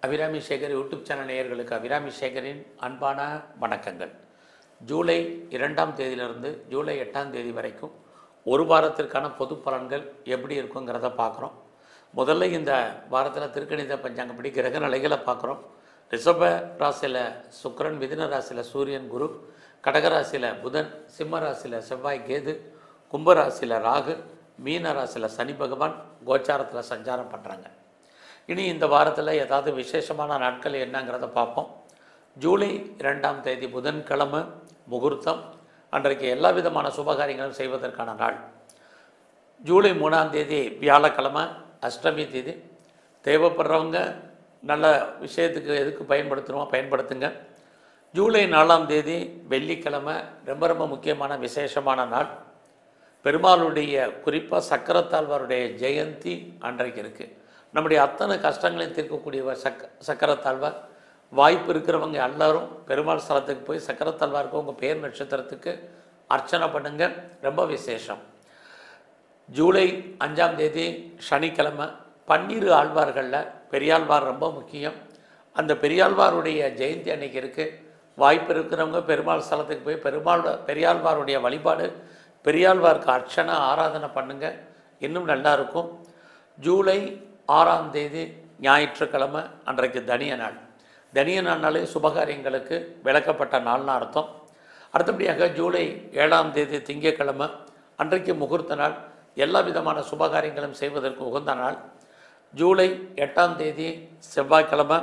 Abirami Sekar YouTube channel நேயர்களுக்கு அபிராமி சேகரின் அன்பான வணக்கங்கள். ஜூலை 2ஆம் தேதியிலிருந்து ஜூலை 8ஆம் தேதி வரைக்கும் ஒரு வாரத்திற்கான பொது பலன்கள் எப்படி இருக்குங்கிறத பார்க்குறோம். முதல்ல இந்த வாரத்தில் திருக்கணித பஞ்சாங்கப்படி கிரக நிலைகளை பார்க்குறோம். ரிஷப ராசியில் சுக்கிரன், மிதுன ராசியில் சூரியன், குரு, கடகராசியில் புதன், சிம்ம ராசியில் செவ்வாய், கேது, கும்பராசியில் ராகு, மீன ராசியில் சனி பகவான் கோச்சாரத்தில் சஞ்சாரம் பண்ணுறாங்க. இனி இந்த வாரத்தில் ஏதாவது விசேஷமான நாட்கள் என்னங்கிறத பார்ப்போம். ஜூலை 2ஆம் தேதி புதன்கிழமை முகூர்த்தம். அன்றைக்கு எல்லா விதமான சுபகாரியங்களும் செய்வதற்கான நாள். ஜூலை 3ஆம் தேதி வியாழக்கிழமை அஷ்டமி தேதி. தேவைப்படுறவங்க நல்ல விஷயத்துக்கு எதுக்கு பயன்படுத்துங்க. ஜூலை 4ஆம் தேதி வெள்ளிக்கிழமை ரொம்ப ரொம்ப முக்கியமான விசேஷமான நாள். பெருமாளுடைய குறிப்பாக சக்கரத்தாழ்வாருடைய ஜெயந்தி அன்றைக்கு இருக்குது. நம்முடைய அத்தனை கஷ்டங்களையும் தீர்க்கக்கூடியவர் சக்கரத்தாழ்வார். வாய்ப்பு இருக்கிறவங்க எல்லாரும் பெருமாள் ஸ்தலத்துக்கு போய் சக்கரத்தாழ்வாருக்கு உங்கள் பேர் நட்சத்திரத்துக்கு அர்ச்சனை பண்ணுங்க. ரொம்ப விசேஷம். ஜூலை 5ஆம் தேதி சனிக்கிழமை 12 ஆழ்வார்களில் பெரியாழ்வார் ரொம்ப முக்கியம். அந்த பெரியாழ்வாருடைய ஜெயந்தி அன்னைக்கு இருக்குது. வாய்ப்பு இருக்கிறவங்க பெருமாள் ஸ்தலத்துக்கு போய் பெரியாழ்வாருடைய வழிபாடு, பெரியாழ்வாருக்கு அர்ச்சனை ஆராதனை பண்ணுங்கள். இன்னும் நல்லா இருக்கும். ஜூலை 6ஆம் தேதி ஞாயிற்றுக்கிழமை அன்றைக்கு தனிய நாள். தனிய நாள்னாலே சுபகாரியங்களுக்கு விளக்கப்பட்ட நாள்னு அர்த்தம். அடுத்தபடியாக ஜூலை 7ஆம் தேதி திங்கட்கிழமை அன்றைக்கு முகூர்த்த நாள். எல்லா விதமான சுபகாரியங்களும் செய்வதற்கு உகந்த நாள். ஜூலை 8ஆம் தேதி செவ்வாய்க்கிழமை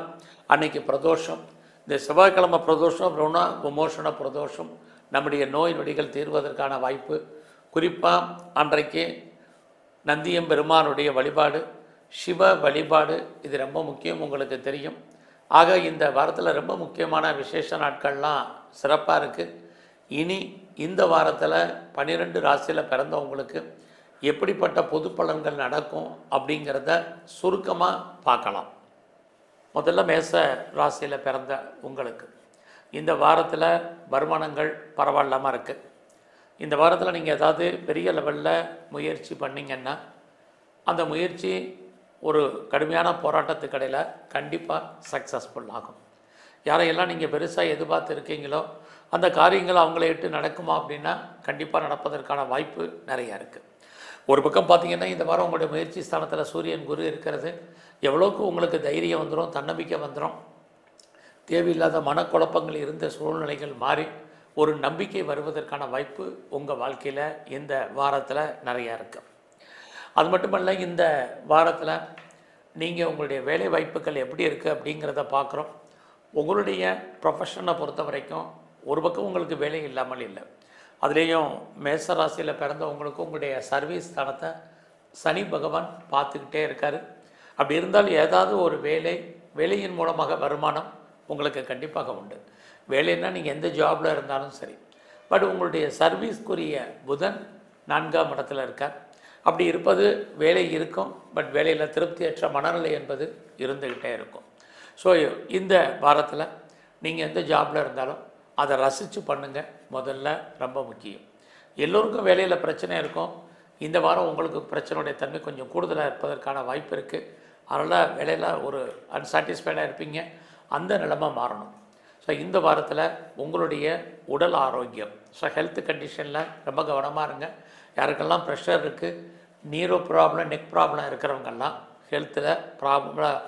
அன்னைக்கு பிரதோஷம். இந்த செவ்வாய்க்கிழமை பிரதோஷம் ருண விமோசன பிரதோஷம். நம்முடைய நோய் நொடிகள் தீர்வதற்கான வாய்ப்பு. குறிப்பாக அன்றைக்கு நந்தியம்பெருமானுடைய வழிபாடு, சிவ வழிபாடு, இது ரொம்ப முக்கியம், உங்களுக்கு தெரியும். ஆக இந்த வாரத்தில் ரொம்ப முக்கியமான விசேஷ நாட்கள்லாம் சிறப்பாக இருக்குது. இனி இந்த வாரத்தில் 12 ராசியில் பிறந்தவங்களுக்கு எப்படிப்பட்ட பொது பலன்கள் நடக்கும் அப்படிங்கிறத சுருக்கமாக பார்க்கலாம். முதல்ல மேச ராசியில் பிறந்த உங்களுக்கு இந்த வாரத்தில் வருமானங்கள் பரவாயில்லாமல் இருக்குது. இந்த வாரத்தில் நீங்கள் ஏதாவது பெரிய லெவலில் முயற்சி பண்ணிங்கன்னா அந்த முயற்சி ஒரு கடுமையான போராட்டத்துக்கு இடையில் கண்டிப்பாக சக்ஸஸ்ஃபுல் ஆகும். யாரையெல்லாம் நீங்கள் பெருசாக எதிர்பார்த்து இருக்கீங்களோ அந்த காரியங்கள் அவங்கள இட்டு நடக்குமா அப்படின்னா கண்டிப்பாக நடப்பதற்கான வாய்ப்பு நிறையா இருக்குது. ஒரு பக்கம் பார்த்திங்கன்னா இந்த வாரம் உங்களுடைய முயற்சி ஸ்தானத்தில் சூரியன், குரு இருக்கிறது. எவ்வளோக்கு உங்களுக்கு தைரியம் வந்துடும், தன்னம்பிக்கை வந்துடும். தேவையில்லாத மனக்குழப்பங்கள் இருந்த சூழ்நிலைகள் மாறி ஒரு நம்பிக்கை வருவதற்கான வாய்ப்பு உங்கள் வாழ்க்கையில் இந்த வாரத்தில் நிறையா இருக்குது. அது மட்டுமல்ல, இந்த வாரத்தில் நீங்கள் உங்களுடைய வேலை வாய்ப்புகள் எப்படி இருக்குது அப்படிங்கிறத பார்க்குறோம். உங்களுடைய ப்ரொஃபஷனை பொறுத்த வரைக்கும் ஒரு பக்கம் உங்களுக்கு வேலை இல்லாமல் இல்லை. அதுலேயும் மேசராசியில் பிறந்தவங்களுக்கு உங்களுடைய சர்வீஸ் ஸ்தானத்தை சனி பகவான் பார்த்துக்கிட்டே இருக்கார். அப்படி இருந்தால் ஏதாவது ஒரு வேலையின் மூலமாக வருமானம் உங்களுக்கு கண்டிப்பாக உண்டு. வேலைன்னா நீங்கள் எந்த ஜாபில் இருந்தாலும் சரி. பட் உங்களுடைய சர்வீஸ்க்குரிய புதன் 4ஆம் இடத்துல இருக்கார். அப்படி இருப்பது வேலை இருக்கும், பட் வேலையில் திருப்தியற்ற மனநிலை என்பது இருந்துக்கிட்டே இருக்கும். ஸோ இந்த வாரத்தில் நீங்கள் எந்த ஜாபில் இருந்தாலும் அதை ரசித்து பண்ணுங்கள். முதல்ல ரொம்ப முக்கியம். எல்லோருக்கும் வேலையில் பிரச்சனை இருக்கும். இந்த வாரம் உங்களுக்கு பிரச்சனையுடைய தன்மை கொஞ்சம் கூடுதலாக இருப்பதற்கான வாய்ப்பு இருக்குது. அதனால் வேலையில் ஒரு அன்சாட்டிஸ்ஃபைடாக இருப்பீங்க. அந்த நிலைமை மாறணும். ஸோ இந்த வாரத்தில் உங்களுடைய உடல் ஆரோக்கியம், ஸோ ஹெல்த் கண்டிஷனில் ரொம்ப கவனமாக இருங்க. யாருக்கெல்லாம் ப்ரெஷர் இருக்குது, நீரோ ப்ராப்ளம், நெக் ப்ராப்ளம் இருக்கிறவங்கெல்லாம் ஹெல்த்தில் ப்ராப்ளம்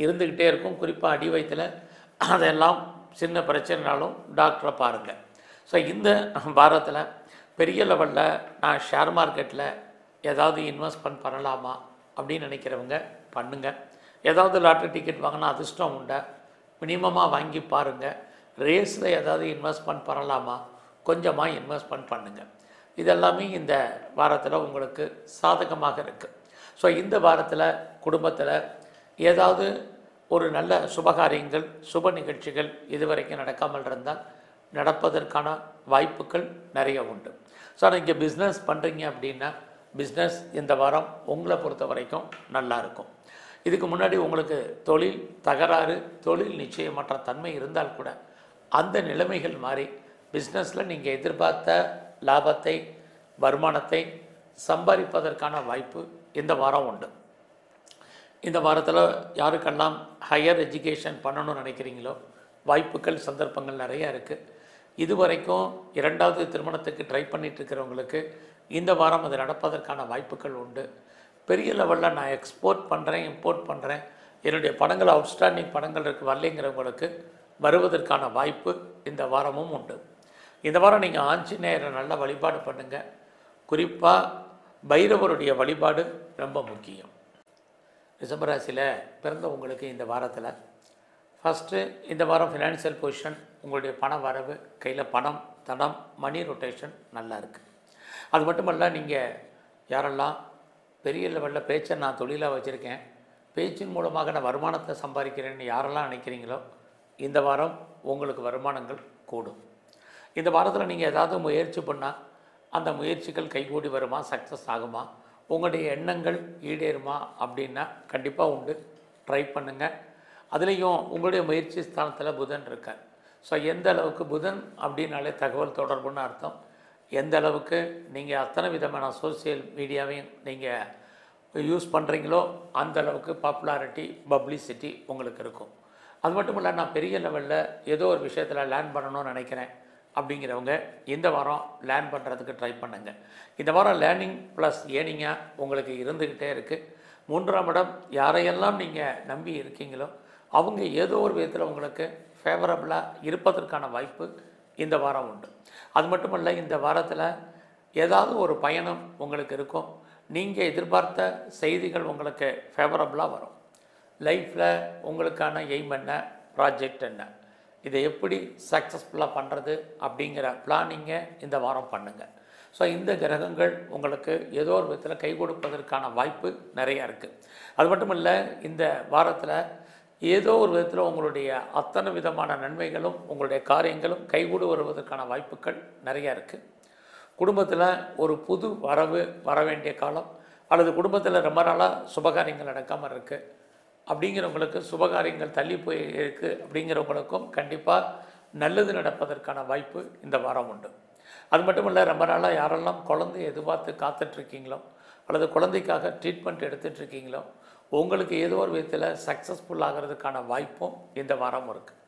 இருந்துக்கிட்டே இருக்கும். குறிப்பாக அடி வயிற்றில் அதெல்லாம் சின்ன பிரச்சனைனாலும் டாக்டரை பாருங்கள். ஸோ இந்த வாரத்தில் பெரிய லெவலில் நான் ஷேர் மார்க்கெட்டில் ஏதாவது இன்வெஸ்ட்மெண்ட் பண்ணலாமா அப்படின்னு நினைக்கிறவங்க பண்ணுங்கள். ஏதாவது லாட்ரி டிக்கெட் வாங்கினா அதிர்ஷ்டம் உண்டா, மினிமமாக வாங்கி பாருங்கள். ரேஸில் ஏதாவது இன்வெஸ்ட்மெண்ட் பண்ணலாமா, கொஞ்சமாக இன்வெஸ்ட்மெண்ட் பண்ணுங்கள். இதெல்லாமே இந்த வாரத்தில் உங்களுக்கு சாதகமாக இருக்குது. ஸோ இந்த வாரத்தில் குடும்பத்தில் ஏதாவது ஒரு நல்ல சுபகாரியங்கள், சுப நிகழ்ச்சிகள் இதுவரைக்கும் நடக்காமல் இருந்தால் நடப்பதற்கான வாய்ப்புகள் நிறைய உண்டு. ஸோ நீங்கள் பிஸ்னஸ் பண்ணுறீங்க அப்படின்னா பிஸ்னஸ் இந்த வாரம் உங்களை பொறுத்த வரைக்கும் நல்லா இருக்கும். இதுக்கு முன்னாடி உங்களுக்கு தொழில் தகராறு, தொழில் நிச்சயமற்ற தன்மை இருந்தால் கூட அந்த நிலைமைகள் மாறி பிஸ்னஸில் நீங்கள் எதிர்பார்த்த லாபத்தை, வருமானத்தை சம்பாதிப்பதற்கான வாய்ப்பு இந்த வாரம் உண்டு. இந்த வாரத்தில் யாருக்கெல்லாம் ஹையர் எஜுகேஷன் பண்ணணும்னு நினைக்கிறீங்களோ வாய்ப்புகள் சந்தர்ப்பங்கள் நிறையா இருக்குது. இதுவரைக்கும் இரண்டாவது திருமணத்துக்கு ட்ரை பண்ணிட்டு இருக்கிறவங்களுக்கு இந்த வாரம் அது நடப்பதற்கான வாய்ப்புகள் உண்டு. பெரிய லெவலில் நான் எக்ஸ்போர்ட் பண்ணுறேன், இம்போர்ட் பண்ணுறேன், என்னுடைய படங்கள் அவுட்ஸ்டாண்டிங் படங்கள் இருக்குது வரலைங்கிறவங்களுக்கு வருவதற்கான வாய்ப்பு இந்த வாரமும் உண்டு. இந்த வாரம் நீங்கள் ஆஞ்சநேயரை நல்லா வழிபாடு பண்ணுங்கள். குறிப்பாக பைரவருடைய வழிபாடு ரொம்ப முக்கியம். ரிஷபராசியில் பிறந்தவங்களுக்கு இந்த வாரத்தில் ஃபஸ்ட்டு இந்த வாரம் ஃபினான்ஷியல் பொசிஷன், உங்களுடைய பண வரவு, கையில் பணம், தனம், மணி ரொட்டேஷன் நல்லா இருக்குது. அது மட்டுமல்ல, நீங்கள் யாரெல்லாம் பெரிய லெவலில் பேச்சை நான் தொழிலாக வச்சுருக்கேன், பேச்சின் மூலமாக நான் வருமானத்தை சம்பாதிக்கிறேன்னு யாரெல்லாம் நினைக்கிறீங்களோ இந்த வாரம் உங்களுக்கு வருமானங்கள் கூடும். இந்த வாரத்தில் நீங்கள் ஏதாவது முயற்சி பண்ணால் அந்த முயற்சிகள் கைகூடி வருமா, சக்ஸஸ் ஆகுமா, உங்களுடைய எண்ணங்கள் ஈடேறுமா அப்படின்னா கண்டிப்பாக உண்டு. ட்ரை பண்ணுங்கள். அதுலேயும் உங்களுடைய முயற்சி ஸ்தானத்தில் புதன் இருக்கார். ஸோ எந்த அளவுக்கு புதன் அப்படின்னாலே தகவல் தொடர்புன்னு அர்த்தம். எந்த அளவுக்கு நீங்கள் அத்தனை விதமான சோசியல் மீடியாவையும் நீங்கள் யூஸ் பண்ணுறீங்களோ அந்த அளவுக்கு பாப்புலாரிட்டி, பப்ளிசிட்டி உங்களுக்கு இருக்கும். அது மட்டும் இல்லை, நான் பெரிய லெவலில் ஏதோ ஒரு விஷயத்தில் லேர்ன் பண்ணணும்னு நினைக்கிறேன் அப்படிங்கிறவங்க இந்த வாரம் லேர்ன் பண்ணுறதுக்கு ட்ரை பண்ணுங்கள். இந்த வாரம் லேர்னிங் ப்ளஸ் ஏர்னிங்காக உங்களுக்கு இருந்துக்கிட்டே இருக்குது. 3ஆம் இடம் யாரையெல்லாம் நீங்கள் நம்பி இருக்கீங்களோ அவங்க ஏதோ ஒரு விதத்தில் உங்களுக்கு ஃபேவரபுளாக இருப்பதற்கான வாய்ப்பு இந்த வாரம் உண்டு. அது மட்டும் இல்லை, இந்த வாரத்தில் ஏதாவது ஒரு பயணம் உங்களுக்கு இருக்கும். நீங்கள் எதிர்பார்த்த செய்திகள் உங்களுக்கு ஃபேவரபுளாக வரும். லைஃப்பில் உங்களுக்கான எய்ம் என்ன, ப்ராஜெக்ட் என்ன, இதை எப்படி சக்ஸஸ்ஃபுல்லாக பண்ணுறது அப்படிங்கிற பிளானிங்கை இந்த வாரம் பண்ணுங்கள். ஸோ இந்த கிரகங்கள் உங்களுக்கு ஏதோ ஒரு விதத்தில் கை கொடுப்பதற்கான வாய்ப்பு நிறையா இருக்குது. அது மட்டும் இல்லை, இந்த வாரத்தில் ஏதோ ஒரு விதத்தில் உங்களுடைய அத்தனை விதமான நன்மைகளும் உங்களுடைய காரியங்களும் கைகூடு வருவதற்கான வாய்ப்புகள் நிறையா இருக்குது. குடும்பத்தில் ஒரு புது வரவு வர வேண்டிய காலம், அல்லது குடும்பத்தில் ரொம்ப நாளாக சுபகாரியங்கள் நடக்காமல் இருக்குது அப்படிங்கிறவங்களுக்கு சுபகாரியங்கள் தள்ளி போய் இருக்குது அப்படிங்கிறவங்களுக்கும் கண்டிப்பாக நல்லது நடப்பதற்கான வாய்ப்பு இந்த வாரம் உண்டு. அது மட்டும் இல்லை, ரொம்ப நாளாக யாரெல்லாம் குழந்தை எதிர்பார்த்து காத்துட்ருக்கீங்களோ அல்லது குழந்தைக்காக ட்ரீட்மெண்ட் எடுத்துகிட்ருக்கீங்களோ உங்களுக்கு ஏதோ ஒரு விதத்தில் சக்ஸஸ்ஃபுல் ஆகிறதுக்கான வாய்ப்பும் இந்த வாரம் இருக்குது.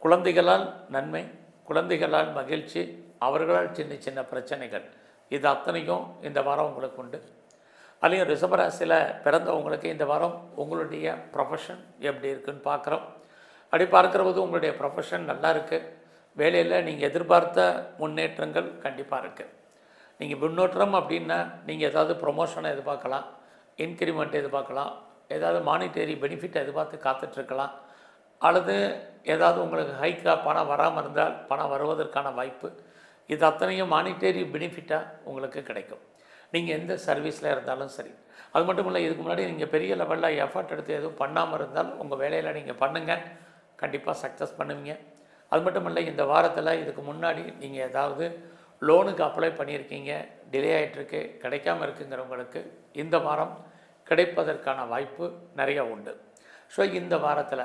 குழந்தைகளால் நன்மை, குழந்தைகளால் மகிழ்ச்சி, அவர்களால் சின்ன சின்ன பிரச்சனைகள், இது அத்தனையும் இந்த வாரம் உங்களுக்கு உண்டு. அதுலேயும் ரிஷபராசியில் பிறந்தவங்களுக்கு இந்த வாரம் உங்களுடைய ப்ரொஃபஷன் எப்படி இருக்குதுன்னு பார்க்குறோம். அப்படி பார்க்குறபோது உங்களுடைய ப்ரொஃபஷன் நல்லா இருக்குது. வேலையில் நீங்கள் எதிர்பார்த்த முன்னேற்றங்கள் கண்டிப்பாக இருக்குது. நீங்கள் முன்னேற்றம் அப்படின்னா நீங்கள் ஏதாவது ப்ரொமோஷனை எதிர்பார்க்கலாம், இன்க்ரிமெண்ட் எதிர்பார்க்கலாம், ஏதாவது மானிட்டரி பெனிஃபிட்டை எதிர்பார்த்து காத்துட்ருக்கலாம், அல்லது ஏதாவது உங்களுக்கு ஹைக்காக பணம் வராமல் இருந்தால் பணம் வருவதற்கான வாய்ப்பு, இது அத்தனையும் மானிட்டரி பெனிஃபிட்டாக உங்களுக்கு கிடைக்கும். நீங்கள் எந்த சர்வீஸில் இருந்தாலும் சரி. அது மட்டும் இல்லை, இதுக்கு முன்னாடி நீங்கள் பெரிய லெவலில் எஃபர்ட் எடுத்து எதுவும் பண்ணாமல் இருந்தால் உங்கள் வேலையில் நீங்கள் பண்ணுங்கள், கண்டிப்பாக சக்ஸஸ் பண்ணுவீங்க. அது மட்டும் இல்லை, இந்த வாரத்தில் இதுக்கு முன்னாடி நீங்கள் ஏதாவது லோனுக்கு அப்ளை பண்ணியிருக்கீங்க, டிலே ஆகிட்டுருக்கு, கிடைக்காமல் இருக்குங்கிறவங்களுக்கு இந்த வாரம் கிடைப்பதற்கான வாய்ப்பு நிறையா உண்டு. ஸோ இந்த வாரத்தில்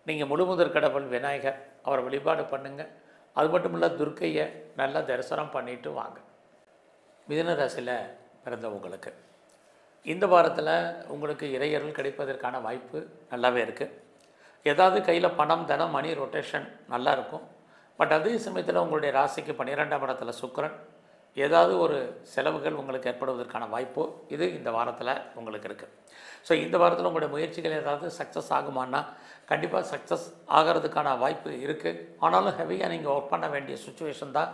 நீங்கள் முழுமுதற் கடவுள் விநாயகர் அவரை வழிபாடு பண்ணுங்கள். அது மட்டும் இல்லை, துர்க்கையை நல்லா தரிசனம் பண்ணிவிட்டு வாங்க. மிதுன ராசியில் பிறந்தவங்களுக்கு இந்த வாரத்தில் உங்களுக்கு இறையருள் கிடைப்பதற்கான வாய்ப்பு நல்லாவே இருக்குது. ஏதாவது கையில் பணம், தனம், மணி ரொட்டேஷன் நல்லா இருக்கும். பட் அதே சமயத்தில் உங்களுடைய ராசிக்கு 12ஆம் இடத்துல சுக்கிரன், ஏதாவது ஒரு செலவுகள் உங்களுக்கு ஏற்படுவதற்கான வாய்ப்பு இது இந்த வாரத்தில் உங்களுக்கு இருக்குது. ஸோ இந்த வாரத்தில் உங்களுடைய முயற்சிகள் ஏதாவது சக்ஸஸ் ஆகுமானா கண்டிப்பாக சக்ஸஸ் ஆகிறதுக்கான வாய்ப்பு இருக்குது. ஆனாலும் ஹெவியாக நீங்கள் ஒர்க் பண்ண வேண்டிய சுச்சுவேஷன் தான்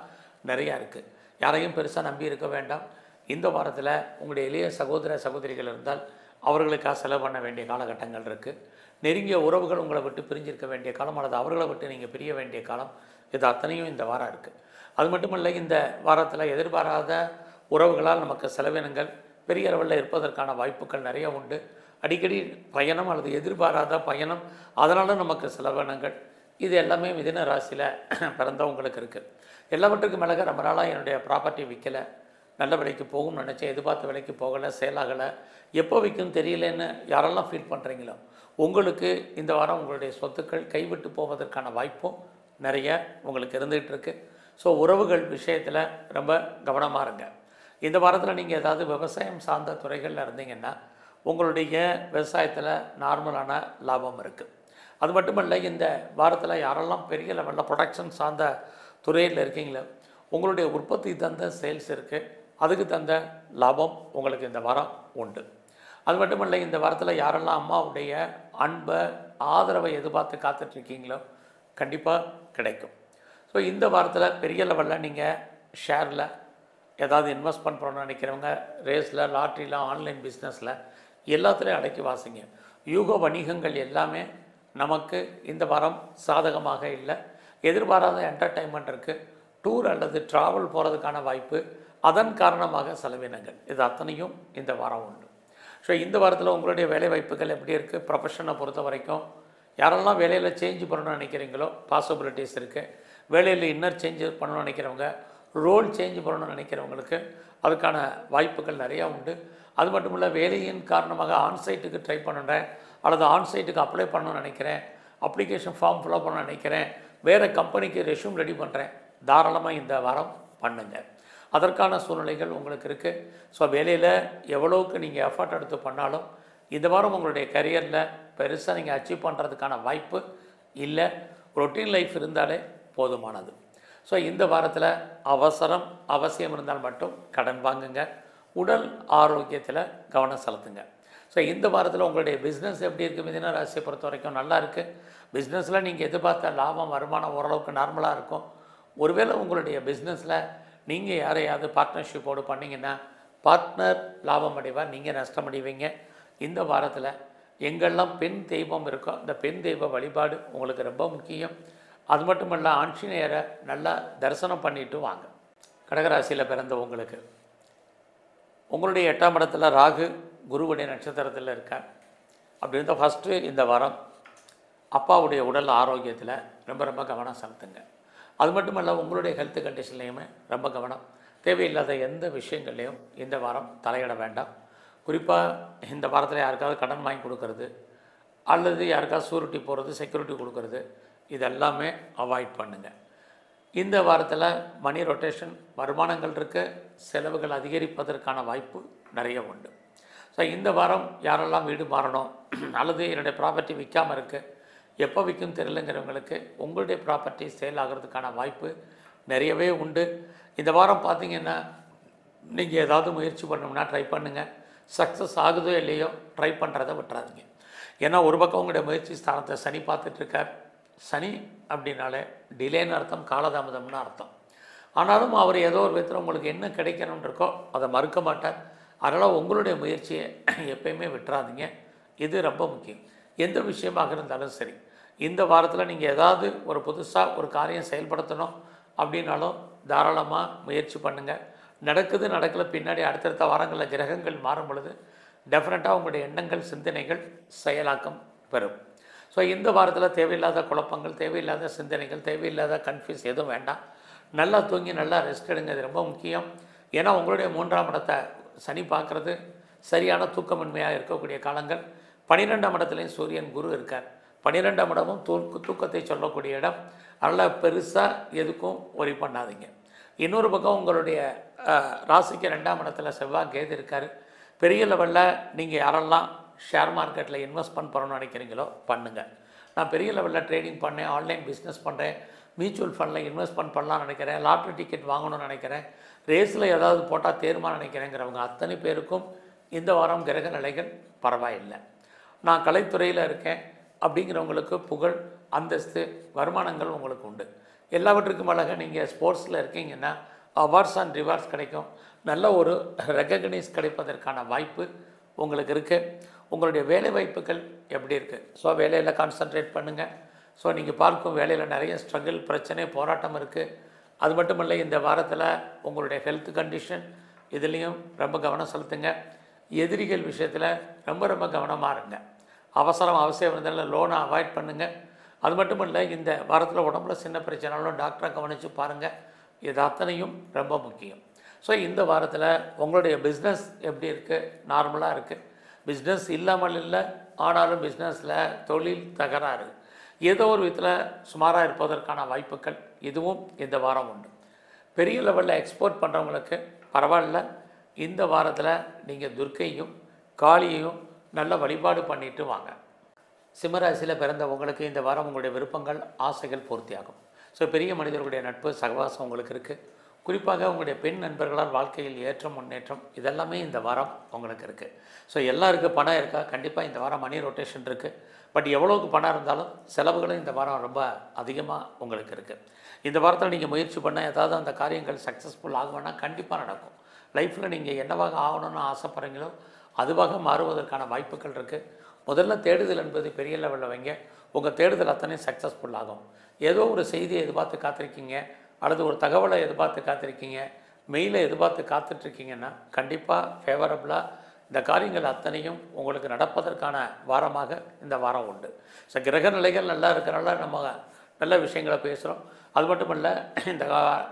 நிறையா இருக்குது. யாரையும் பெருசாக நம்பி இருக்க வேண்டாம். இந்த வாரத்தில் உங்களுடைய எளிய சகோதர சகோதரிகள் இருந்தால் அவர்களுக்காக செலவு பண்ண வேண்டிய காலகட்டங்கள் இருக்குது. நெருங்கிய உறவுகள் உங்களை விட்டு பிரிஞ்சிருக்க வேண்டிய காலம், அல்லது அவர்களை விட்டு நீங்கள் பிரிய வேண்டிய காலம், இது அத்தனையும் இந்த வாரம் இருக்குது. அது மட்டுமல்ல, இந்த வாரத்தில் எதிர்பாராத உறவுகளால் நமக்கு செலவினங்கள் பெரிய அளவில் இருப்பதற்கான வாய்ப்புகள் நிறைய உண்டு. அடிக்கடி பயணம் அல்லது எதிர்பாராத பயணம், அதனால் நமக்கு செலவினங்கள், இது எல்லாமே மிதுன ராசியில் பிறந்தவங்களுக்கு இருக்குது. எல்லாவற்றுக்கும் மேலே ரொம்ப நாளாக என்னுடைய ப்ராப்பர்ட்டி விற்கலை, நல்ல விலைக்கு போகும்னு நினச்சேன், எதிர்பார்த்த விலைக்கு போகலை, சேலாகலை, எப்போ விற்கும் தெரியலன்னு யாரெல்லாம் ஃபீல் பண்ணுறீங்களோ உங்களுக்கு இந்த வாரம் உங்களுடைய சொத்துக்கள் கைவிட்டு போவதற்கான வாய்ப்பும் நிறைய உங்களுக்கு இருந்துகிட்டு இருக்குது. ஸோ உறவுகள் விஷயத்தில் ரொம்ப கவனமாக இருங்க. இந்த வாரத்தில் நீங்கள் ஏதாவது விவசாயம் சார்ந்த துறைகளில் இருந்தீங்கன்னா உங்களுடைய விவசாயத்தில் நார்மலான லாபம் இருக்குது. அது மட்டுமல்ல, இந்த வாரத்தில் யாரெல்லாம் பெரிய லெவலில் ப்ரொடக்ஷன் சார்ந்த துறையில் இருக்கீங்களோ உங்களுடைய உற்பத்தி தந்த சேல்ஸ் இருக்குது, அதுக்கு தந்த லாபம் உங்களுக்கு இந்த வாரம் உண்டு. அது மட்டுமல்ல, இந்த வாரத்தில் யாரெல்லாம் அம்மாவுடைய அன்பை ஆதரவை எதிர்பார்த்து காத்துட்ருக்கீங்களோ கண்டிப்பாக கிடைக்கும். ஸோ இந்த வாரத்தில் பெரிய லெவலில் நீங்கள் ஷேரில் ஏதாவது இன்வெஸ்ட்மெண்ட் பண்ணணும்னு நினைக்கிறவங்க, ரேஸில், லாட்ரியில், ஆன்லைன் பிஸ்னஸில் எல்லாத்துலேயும் அடக்கி வாசிங்க. யூக வணிகங்கள் எல்லாமே நமக்கு இந்த வாரம் சாதகமாக இல்லை. எதிர்பாராத என்டர்டைன்மெண்ட் இருக்குது, டூர் அல்லது ட்ராவல் போகிறதுக்கான வாய்ப்பு, அதன் காரணமாக செலவினங்கள், இது அத்தனையும் இந்த வாரம் உண்டு. ஸோ இந்த வாரத்தில் உங்களுடைய வேலை வாய்ப்புகள் எப்படி இருக்குது? ப்ரொஃபஷனை பொறுத்த வரைக்கும் யாரெல்லாம் வேலையில் சேஞ்ச் பண்ணணும்னு நினைக்கிறீங்களோ பாசிபிலிட்டிஸ் இருக்குது. வேலையில் இன்னர் சேஞ்ச் பண்ணணும்னு நினைக்கிறவங்க, ரோல் சேஞ்ச் பண்ணணும்னு நினைக்கிறவங்களுக்கு அதுக்கான வாய்ப்புகள் நிறையா உண்டு. அது மட்டும் இல்லை, வேலையின் காரணமாக ஆன்சைட்டுக்கு ட்ரை பண்ணுறேன் அல்லது ஆன்சைட்டுக்கு அப்ளை பண்ணணும்னு நினைக்கிறேன், அப்ளிகேஷன் ஃபார்ம் ஃபில்அப் பண்ண நினைக்கிறேன், வேறு கம்பெனிக்கு ரெஷ்யூம் ரெடி பண்ணுறேன், தாராளமாக இந்த வாரம் பண்ணுங்கள். அதற்கான சூழ்நிலைகள் உங்களுக்கு இருக்குது. ஸோ வேலையில் எவ்வளோக்கு நீங்கள் எஃபர்ட் எடுத்து பண்ணாலும் இந்த வாரம் உங்களுடைய கரியரில் பெருசாக நீங்கள் அச்சீவ் பண்ணுறதுக்கான வாய்ப்பு இல்லை. ரொட்டீன் லைஃப் இருந்தாலே போதுமானது. ஸோ இந்த வாரத்தில் அவசியம் இருந்தால் மட்டும் கடன் வாங்குங்க. உடல் ஆரோக்கியத்தில் கவனம் செலுத்துங்க. ஸோ இந்த வாரத்தில் உங்களுடைய பிஸ்னஸ் எப்படி இருக்குது? மிதுன ராசியை பொறுத்த வரைக்கும் நல்லா இருக்குது. பிஸ்னஸில் நீங்கள் எதிர்பார்த்த லாபம், வருமானம் ஓரளவுக்கு நார்மலாக இருக்கும். ஒருவேளை உங்களுடைய பிஸ்னஸில் நீங்கள் யாரையாவது பார்ட்னர்ஷிப்போடு பண்ணிங்கன்னா பார்ட்னர் லாபம் அடைவார், நீங்கள் நஷ்டம் அடைவீங்க. இந்த வாரத்தில் எங்கெல்லாம் பெண் தெய்வம் இருக்கோ அந்த பெண் தெய்வ வழிபாடு உங்களுக்கு ரொம்ப முக்கியம். அது மட்டும் இல்லை, ஆஞ்சநேயரை நல்லா தரிசனம் பண்ணிட்டு வாங்க. கடகராசியில் பிறந்த உங்களுடைய 8ஆம் இடத்துல ராகு குருவுடைய நட்சத்திரத்தில் இருக்கார். அப்படி இருந்தால் ஃபஸ்ட்டு இந்த வாரம் அப்பாவுடைய உடல் ஆரோக்கியத்தில் ரொம்ப கவனம் செலுத்துங்க. அது மட்டும் இல்லை, உங்களுடைய ஹெல்த் கண்டிஷன்லேயுமே ரொம்ப கவனம். தேவையில்லாத எந்த விஷயங்கள்லையும் இந்த வாரம் தலையிட வேண்டாம். குறிப்பாக இந்த வாரத்தில் யாருக்காவது கடன் வாங்கி கொடுக்கறது அல்லது யாருக்காவது சூரிட்டி போகிறது, செக்யூரிட்டி கொடுக்கறது, இதெல்லாமே அவாய்ட் பண்ணுங்கள். இந்த வாரத்தில் மணி ரொட்டேஷன், வருமானங்கள் இருக்க, செலவுகள் அதிகரிப்பதற்கான வாய்ப்பு நிறைய உண்டு. ஸோ இந்த வாரம் யாரெல்லாம் வீடு மாறணும் அல்லது என்னுடைய ப்ராப்பர்ட்டி விற்காமல் இருக்குது, எப்போ விற்கும் தெரியலங்கிறவங்களுக்கு உங்களுடைய ப்ராப்பர்ட்டி சேல் ஆகிறதுக்கான வாய்ப்பு நிறையவே உண்டு. இந்த வாரம் பார்த்திங்கன்னா நீங்கள் ஏதாவது முயற்சி பண்ணோம்னா ட்ரை பண்ணுங்கள். சக்ஸஸ் ஆகுதோ இல்லையோ ட்ரை பண்ணுறதை விட்டுறாதீங்க. ஏன்னா ஒரு பக்கம் உங்களுடைய முயற்சி ஸ்தானத்தை சனி பார்த்துட்ருக்கார். சனி அப்படின்னாலே டிலேன்னு அர்த்தம், காலதாமதம்னு அர்த்தம். ஆனாலும் அவர் ஏதோ ஒரு விதத்தில் உங்களுக்கு என்ன கிடைக்கணும்னு இருக்கோ அதை மறுக்க மாட்டார். அதனால் உங்களுடைய முயற்சியை எப்பயுமே விட்டுறாதீங்க. இது ரொம்ப முக்கியம். எந்த விஷயமாக இருந்தாலும் சரி, இந்த வாரத்தில் நீங்கள் ஏதாவது ஒரு புதுசாக ஒரு காரியம் செயல்படுத்தணும் அப்படின்னாலும் தாராளமாக முயற்சி பண்ணுங்கள். நடக்கலை பின்னாடி அடுத்தடுத்த வாரங்களில் கிரகங்கள் மாறும் பொழுது டெஃபினட்டாக உங்களுடைய எண்ணங்கள், சிந்தனைகள் செயலாக்கம் பெறும். ஸோ இந்த வாரத்தில் தேவையில்லாத குழப்பங்கள், தேவையில்லாத சிந்தனைகள், தேவையில்லாத கன்ஃபியூஸ் எதுவும் வேண்டாம். நல்லா தூங்கி நல்லா ரெஸ்ட் எடுங்க, இது ரொம்ப முக்கியம். ஏன்னா உங்களுடைய 3ஆம் இடத்தை சனி பார்க்குறது சரியான தூக்கமின்மையாக இருக்கக்கூடிய காலங்கள். 12ஆம் இடத்துலையும் சூரியன் குரு இருக்கார். 12ஆம் இடமும் தூக்கத்தை சொல்லக்கூடிய இடம். அதனால் பெருசாக எதுக்கும் ஒரி பண்ணாதீங்க. இன்னொரு பக்கம் உங்களுடைய ராசிக்கு 2ஆம் இடத்துல செவ்வாய் கேது இருக்கார். பெரிய லெவலில் நீங்கள் யாரெல்லாம் ஷேர் மார்க்கெட்டில் இன்வெஸ்ட்மெண்ட் பண்ணணும்னு நினைக்கிறீங்களோ பண்ணுங்கள். நான் பெரிய லெவலில் ட்ரேடிங் பண்ணேன், ஆன்லைன் பிஸ்னஸ் பண்ணுறேன், மியூச்சுவல் ஃபண்டில் இன்வெஸ்ட்மெண்ட் பண்ணலாம்னு நினைக்கிறேன், லாட்ரி டிக்கெட் வாங்கணும்னு நினைக்கிறேன், ரேஸில் ஏதாவது போட்டால் தேர்மா நினைக்கிறேங்கிறவங்க அத்தனை பேருக்கும் இந்த வாரம் கிரக நிலைகள் பரவாயில்லை. நான் கலைத்துறையில் இருக்கேன் அப்படிங்கிறவங்களுக்கு புகழ், அந்தஸ்து, வருமானங்கள் உங்களுக்கு உண்டு. எல்லாவற்றுக்கும் அழகாக நீங்கள் ஸ்போர்ட்ஸில் இருக்கீங்கன்னா அவார்ட்ஸ் அண்ட் ரிவார்ட்ஸ் கிடைக்கும். நல்ல ஒரு ரெகக்னைஸ் கிடைப்பதற்கான வாய்ப்பு உங்களுக்கு இருக்குது. உங்களுடைய வேலை வாய்ப்புகள் எப்படி இருக்குது? ஸோ வேலையில் கான்சன்ட்ரேட் பண்ணுங்கள். ஸோ நீங்கள் பார்க்கும் வேலையில் நிறைய ஸ்ட்ரகிள், பிரச்சனை, போராட்டம் இருக்குது. அது மட்டும் இல்லை, இந்த வாரத்தில் உங்களுடைய ஹெல்த் கண்டிஷன் இதுலேயும் ரொம்ப கவனம் செலுத்துங்க. எதிரிகள் விஷயத்தில் ரொம்ப கவனமாக இருங்க. அவசியம் இருந்தாலும் லோனை அவாய்ட் பண்ணுங்கள். அது மட்டும் இல்லை, இந்த வாரத்தில் உடம்புல சின்ன பிரச்சனைனாலும் டாக்டரை கவனித்து பாருங்கள். இது அத்தனையும் ரொம்ப முக்கியம். ஸோ இந்த வாரத்தில் உங்களுடைய பிஸ்னஸ் எப்படி இருக்குது? நார்மலாக இருக்குது. பிஸ்னஸ் இல்லாமல் இல்லை, ஆனாலும் பிஸ்னஸில் தொழில் தகராறு, ஏதோ ஒரு விதத்தில் சுமாராக இருப்பதற்கான வாய்ப்புகள் இதுவும் இந்த வாரம் உண்டு. பெரிய லெவலில் எக்ஸ்போர்ட் பண்ணுறவங்களுக்கு பரவாயில்ல. இந்த வாரத்தில் நீங்கள் துர்க்கையும் காளியையும் நல்ல வழிபாடு பண்ணிட்டு வாங்க. சிம்மராசியில் பிறந்த உங்களுக்கு இந்த வாரம் உங்களுடைய விருப்பங்கள் ஆசைகள் பூர்த்தியாகும். ஸோ பெரிய மனிதர்களுடைய நட்பு சகவாசம் உங்களுக்கு இருக்குது. குறிப்பாக உங்களுடைய பெண் நண்பர்களால் வாழ்க்கையில் ஏற்றம் முன்னேற்றம் இதெல்லாமே இந்த வாரம் உங்களுக்கு இருக்குது. ஸோ எல்லாருக்கும் பணம் இருக்கா? கண்டிப்பாக இந்த வாரம் மணி ரொட்டேஷன் இருக்குது. பட் எவ்வளோக்கு பணம் இருந்தாலும் செலவுகளும் இந்த வாரம் ரொம்ப அதிகமாக உங்களுக்கு இருக்குது. இந்த வாரத்தில் நீங்கள் முயற்சி பண்ணால் ஏதாவது அந்த காரியங்கள் சக்ஸஸ்ஃபுல் ஆகும்னா கண்டிப்பாக நடக்கும். லைஃப்பில் நீங்கள் என்னவாக ஆகணும்னு ஆசைப்படுறீங்களோ அதுவாக மாறுவதற்கான வாய்ப்புகள் இருக்குது. முதல்ல தேடுதல் என்பது பெரிய லெவலில் வைங்க. உங்கள் தேடுதல் அத்தனையும் சக்ஸஸ்ஃபுல் ஆகும். ஏதோ ஒரு செய்தியை எதிர்பார்த்து காத்திருக்கீங்க, அல்லது ஒரு தகவலை எதிர்பார்த்து காத்திருக்கீங்க, மெயிலை எதிர்பார்த்து காத்துட்ருக்கீங்கன்னா கண்டிப்பாக ஃபேவரபுளாக இந்த காரியங்கள் அத்தனையும் உங்களுக்கு நடப்பதற்கான வாரமாக இந்த வாரம் உண்டு. ஸோ கிரக நிலைகள் நல்லா இருக்கிறனால நம்ம நல்ல விஷயங்களை பேசுகிறோம். அது மட்டும் இல்லை, இந்த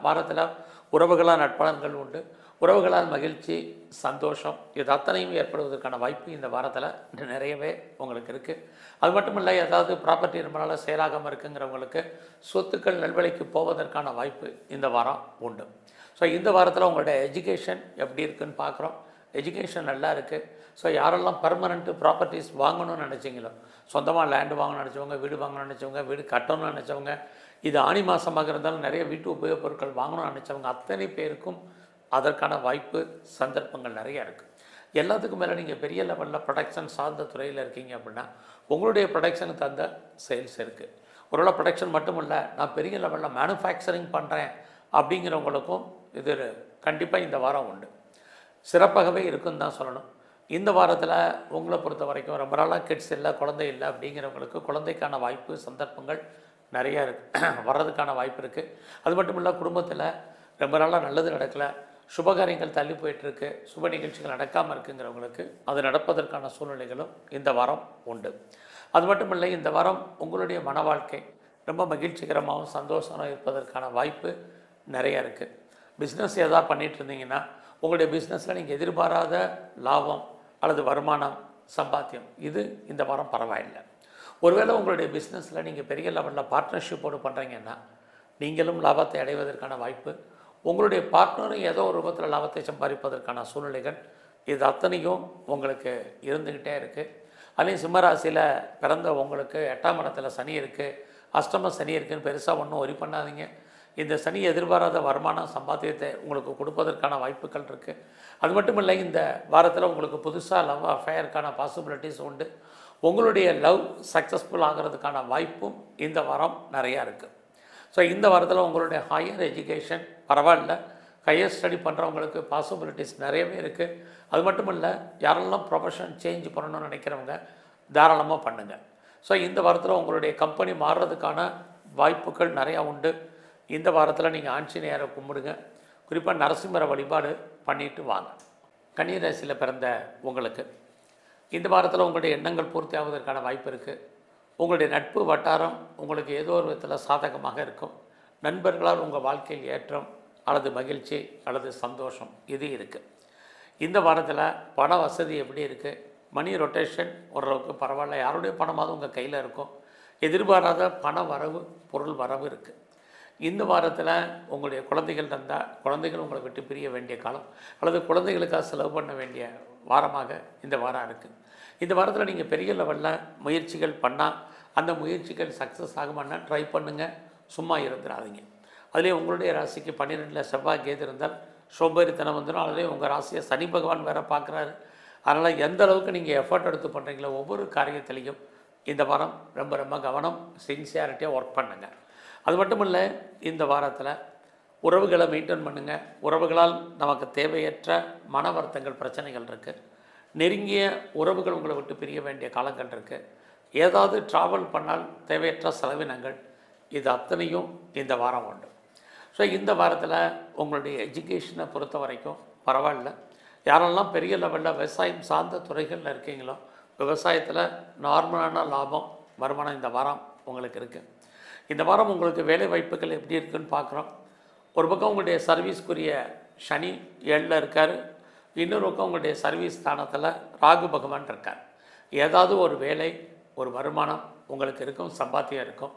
வாரத்தில் உறவுகளால் நட்பலன்கள் உண்டு. உறவுகளால் மகிழ்ச்சி சந்தோஷம் இது அத்தனையும் ஏற்படுவதற்கான வாய்ப்பு இந்த வாரத்தில் நிறையவே உங்களுக்கு இருக்குது. அது மட்டும் இல்லை, ஏதாவது ப்ராப்பர்ட்டி ரொம்ப நாளாக சேலாகாமல் இருக்குங்கிறவங்களுக்கு சொத்துக்கள் நல்வழிக்கு போவதற்கான வாய்ப்பு இந்த வாரம் உண்டு. ஸோ இந்த வாரத்தில் உங்களுடைய எஜுகேஷன் எப்படி இருக்குதுன்னு பார்க்குறோம். எஜுகேஷன் நல்லா இருக்குது. ஸோ யாரெல்லாம் பர்மனெண்ட்டு ப்ராப்பர்ட்டிஸ் வாங்கணும்னு நினச்சிங்களோ, சொந்தமாக லேண்டு வாங்கணும்னு நினச்சவங்க, வீடு வாங்கணும்னு நினச்சவங்க, வீடு கட்டணும்னு நினச்சவங்க, இது ஆணி மாதமாக இருந்தாலும் நிறைய வீட்டு உபயோகப் பொருட்கள் வாங்கணும்னு நினச்சவங்க அத்தனை பேருக்கும் அதற்கான வாய்ப்பு சந்தர்ப்பங்கள் நிறையா இருக்குது. எல்லாத்துக்கும் மேலே நீங்கள் பெரிய லெவலில் ப்ரொடக்ஷன் சார்ந்த துறையில் இருக்கீங்க அப்படின்னா உங்களுடைய ப்ரொடக்ஷனுக்கு தகுந்த சேல்ஸ் இருக்குது. ஒருவேளை ப்ரொடக்ஷன் மட்டும் இல்லை, நான் பெரிய லெவலில் மேனுஃபேக்சரிங் பண்ணுறேன் அப்படிங்கிறவங்களுக்கும் இது கண்டிப்பாக இந்த வாரம் உண்டு. சிறப்பாகவே இருக்குன்னு தான் சொல்லணும். இந்த வாரத்தில் உங்களை பொறுத்த வரைக்கும் ரொம்ப நாளாக கிட்ஸ் இல்லை, குழந்தை இல்லை அப்படிங்கிறவங்களுக்கு குழந்தைக்கான வாய்ப்பு சந்தர்ப்பங்கள் நிறையா இருக்குது, வர்றதுக்கான வாய்ப்பு இருக்குது. அது மட்டும் இல்லை, குடும்பத்தில் ரொம்ப நாளாக நல்லது நடக்கலை, சுபகாரியங்கள் தள்ளி போயிட்டுருக்கு, சுப நிகழ்ச்சிகள் நடக்காமல் இருக்குங்கிறவங்களுக்கு அது நடப்பதற்கான சூழ்நிலைகளும் இந்த வாரம் உண்டு. அது மட்டும் இல்லை, இந்த வாரம் உங்களுடைய மன வாழ்க்கை ரொம்ப மகிழ்ச்சிகரமாகவும் சந்தோஷமாக இருப்பதற்கான வாய்ப்பு நிறையா இருக்குது. பிஸ்னஸ் எதாவது பண்ணிகிட்டு இருந்தீங்கன்னா உங்களுடைய பிஸ்னஸில் நீங்கள் எதிர்பாராத லாபம் அல்லது வருமானம் சம்பாத்தியம் இது இந்த வாரம் பரவாயில்லை. ஒருவேளை உங்களுடைய பிஸ்னஸில் நீங்கள் பெரிய லெவலில் பார்ட்னர்ஷிப்போடு பண்ணுறீங்கன்னா நீங்களும் லாபத்தை அடைவதற்கான வாய்ப்பு, உங்களுடைய பார்ட்னரும் ஏதோ ஒரு ரூபத்தில் லாபத்தை சம்பாதிப்பதற்கான சூழ்நிலைகள் இது அத்தனையும் உங்களுக்கு இருந்துக்கிட்டே இருக்குது. அதுலேயும் சிம்மராசியில் பிறந்த உங்களுக்கு 8ஆம் இடத்துல சனி இருக்குது, அஷ்டம சனி இருக்குதுன்னு பெருசாக ஒன்றும் ஒரி பண்ணாதீங்க. இந்த சனி எதிர்பாராத வருமானம் சம்பாத்தியத்தை உங்களுக்கு கொடுப்பதற்கான வாய்ப்புகள் இருக்குது. அது மட்டும் இல்லை, இந்த வாரத்தில் உங்களுக்கு புதுசாக லவ் அஃபேருக்கான பாசிபிலிட்டிஸ் உண்டு. உங்களுடைய லவ் சக்ஸஸ்ஃபுல் ஆகிறதுக்கான வாய்ப்பும் இந்த வாரம் நிறையா இருக்குது. ஸோ இந்த வாரத்தில் உங்களுடைய ஹையர் எஜுகேஷன் பரவாயில்ல, ஹையர் ஸ்டடி பண்ணுறவங்களுக்கு பாசிபிலிட்டிஸ் நிறையவே இருக்குது. அது மட்டும் இல்லை, யாரெல்லாம் ப்ரொஃபஷன் சேஞ்ச் பண்ணணும்னு நினைக்கிறவங்க தாராளமாக பண்ணுங்கள். ஸோ இந்த வாரத்தில் உங்களுடைய கம்பெனி மாறுறதுக்கான வாய்ப்புகள் நிறையா உண்டு. இந்த வாரத்தில் நீங்கள் ஆஞ்சநேயரை கும்பிடுங்க. குறிப்பாக நரசிம்மரை வழிபாடு பண்ணிட்டு வாங்க. கன்னி ராசியில் பிறந்த உங்களுக்கு இந்த வாரத்தில் உங்களுடைய எண்ணங்கள் பூர்த்தி ஆவதற்கான வாய்ப்பு இருக்குது. உங்களுடைய நட்பு வட்டாரம் உங்களுக்கு ஏதோ ஒரு விதத்தில் சாதகமாக இருக்கும். நண்பர்களால் உங்கள் வாழ்க்கையில் ஏற்றம் அல்லது மகிழ்ச்சி அல்லது சந்தோஷம் இது இருக்குது. இந்த வாரத்தில் பண வசதி எப்படி இருக்குது? மணி ரொட்டேஷன் ஓரளவுக்கு பரவாயில்ல. யாருடைய பணமாவது உங்கள் கையில் இருக்கும். எதிர்பாராத பண வரவு பொருள் வரவு இருக்குது. இந்த வாரத்தில் உங்களுடைய குழந்தைகள் இருந்தால் குழந்தைகள் உங்களை விட்டு பிரிய வேண்டிய காலம் அல்லது குழந்தைகளுக்காக செலவு பண்ண வேண்டிய வாரமாக இந்த வாரம் இருக்குது. இந்த வாரத்தில் நீங்கள் பெரிய லெவலில் முயற்சிகள் பண்ணால் அந்த முயற்சிகள் சக்ஸஸ் ஆகுமானா ட்ரை பண்ணுங்கள், சும்மா இருந்துடாதீங்க. அதிலே உங்களுடைய ராசிக்கு 12 செவ்வாய் கேது இருந்தால் சோம்பேறித்தனம் வந்துடும். அதிலே உங்கள் ராசியை சனி பகவான் வேறு பார்க்குறாரு. அதனால் எந்த அளவுக்கு நீங்கள் எஃபர்ட் எடுத்து பண்ணுறீங்களோ ஒவ்வொரு காரியத்திலையும் இந்த வாரம் ரொம்ப ரொம்ப கவனம் சின்சியாரிட்டியாக ஒர்க் பண்ணுங்கள். அது மட்டும் இல்லை, இந்த வாரத்தில் உறவுகளை மெயின்டைன் பண்ணுங்கள். உறவுகளால் நமக்கு தேவையற்ற மன வருத்தங்கள் பிரச்சனைகள் இருக்குது. நெருங்கிய உறவுகள் உங்களை விட்டு பிரிய வேண்டிய காலங்கள் இருக்குது. ஏதாவது ட்ராவல் பண்ணால் தேவையற்ற செலவினங்கள் இது அத்தனையும் இந்த வாரம் உண்டு. ஸோ இந்த வாரத்தில் உங்களுடைய எஜுகேஷனை பொறுத்த வரைக்கும் பரவாயில்ல. யாரெல்லாம் பெரிய லெவலில் விவசாயம் சார்ந்த துறைகளில் இருக்கீங்களோ விவசாயத்தில் நார்மலான லாபம் வருமானம் இந்த வாரம் உங்களுக்கு இருக்குது. இந்த வாரம் உங்களுக்கு வேலை வாய்ப்புகள் எப்படி இருக்குதுன்னு பார்க்குறோம். ஒரு பக்கம் உங்களுடைய சர்வீஸ்க்குரிய சனி 7ல் இருக்கார். இன்னொரு பக்கம் உங்களுடைய சர்வீஸ் ஸ்தானத்தில் ராகு பகவான் இருக்கார். ஏதாவது ஒரு வேலை ஒரு வருமானம் உங்களுக்கு இருக்கும், சம்பாத்தியம் இருக்கும்.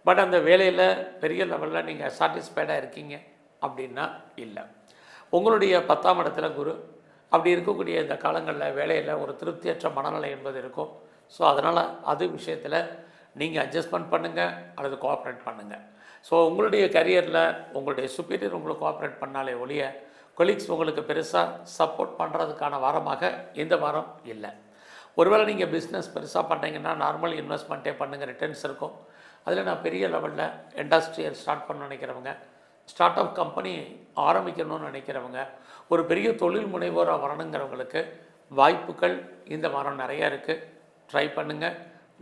பட் அந்த வேலையில் பெரிய லெவலில் நீங்கள் சாட்டிஸ்ஃபைடாக இருக்கீங்க அப்படின்னா இல்லை. உங்களுடைய 10ஆம் இடத்துல குரு, அப்படி இருக்கக்கூடிய இந்த காலங்களில் வேலையில் ஒரு திருப்தியற்ற மனநிலை என்பது இருக்கும். ஸோ அதனால் அது விஷயத்தில் நீங்கள் அட்ஜஸ்ட்மெண்ட் பண்ணுங்கள் அல்லது கோஆப்ரேட் பண்ணுங்கள். ஸோ உங்களுடைய கரியரில் உங்களுடைய சுப்பீரியர் உங்களுக்கு கோஆப்ரேட் பண்ணாலே ஒழிய கொலீக்ஸ் உங்களுக்கு பெருசாக சப்போர்ட் பண்ணுறதுக்கான வாரமாக இந்த வாரம் இல்லை. ஒருவேளை நீங்கள் பிஸ்னஸ் பெருசாக பண்ணுறீங்கன்னா நார்மல் இன்வெஸ்ட்மெண்ட்டே பண்ணுங்கள், ரிட்டர்ன்ஸ் இருக்கும். அதில் நான் பெரிய லெவலில் இண்டஸ்ட்ரியல் ஸ்டார்ட் பண்ண நினைக்கிறவங்க, ஸ்டார்ட் அப் கம்பெனி ஆரம்பிக்கணும்னு நினைக்கிறவங்க, ஒரு பெரிய தொழில் முனைவோராக வரணுங்கிறவங்களுக்கு வாய்ப்புகள் இந்த வாரம் நிறையா இருக்குது. ட்ரை பண்ணுங்கள்,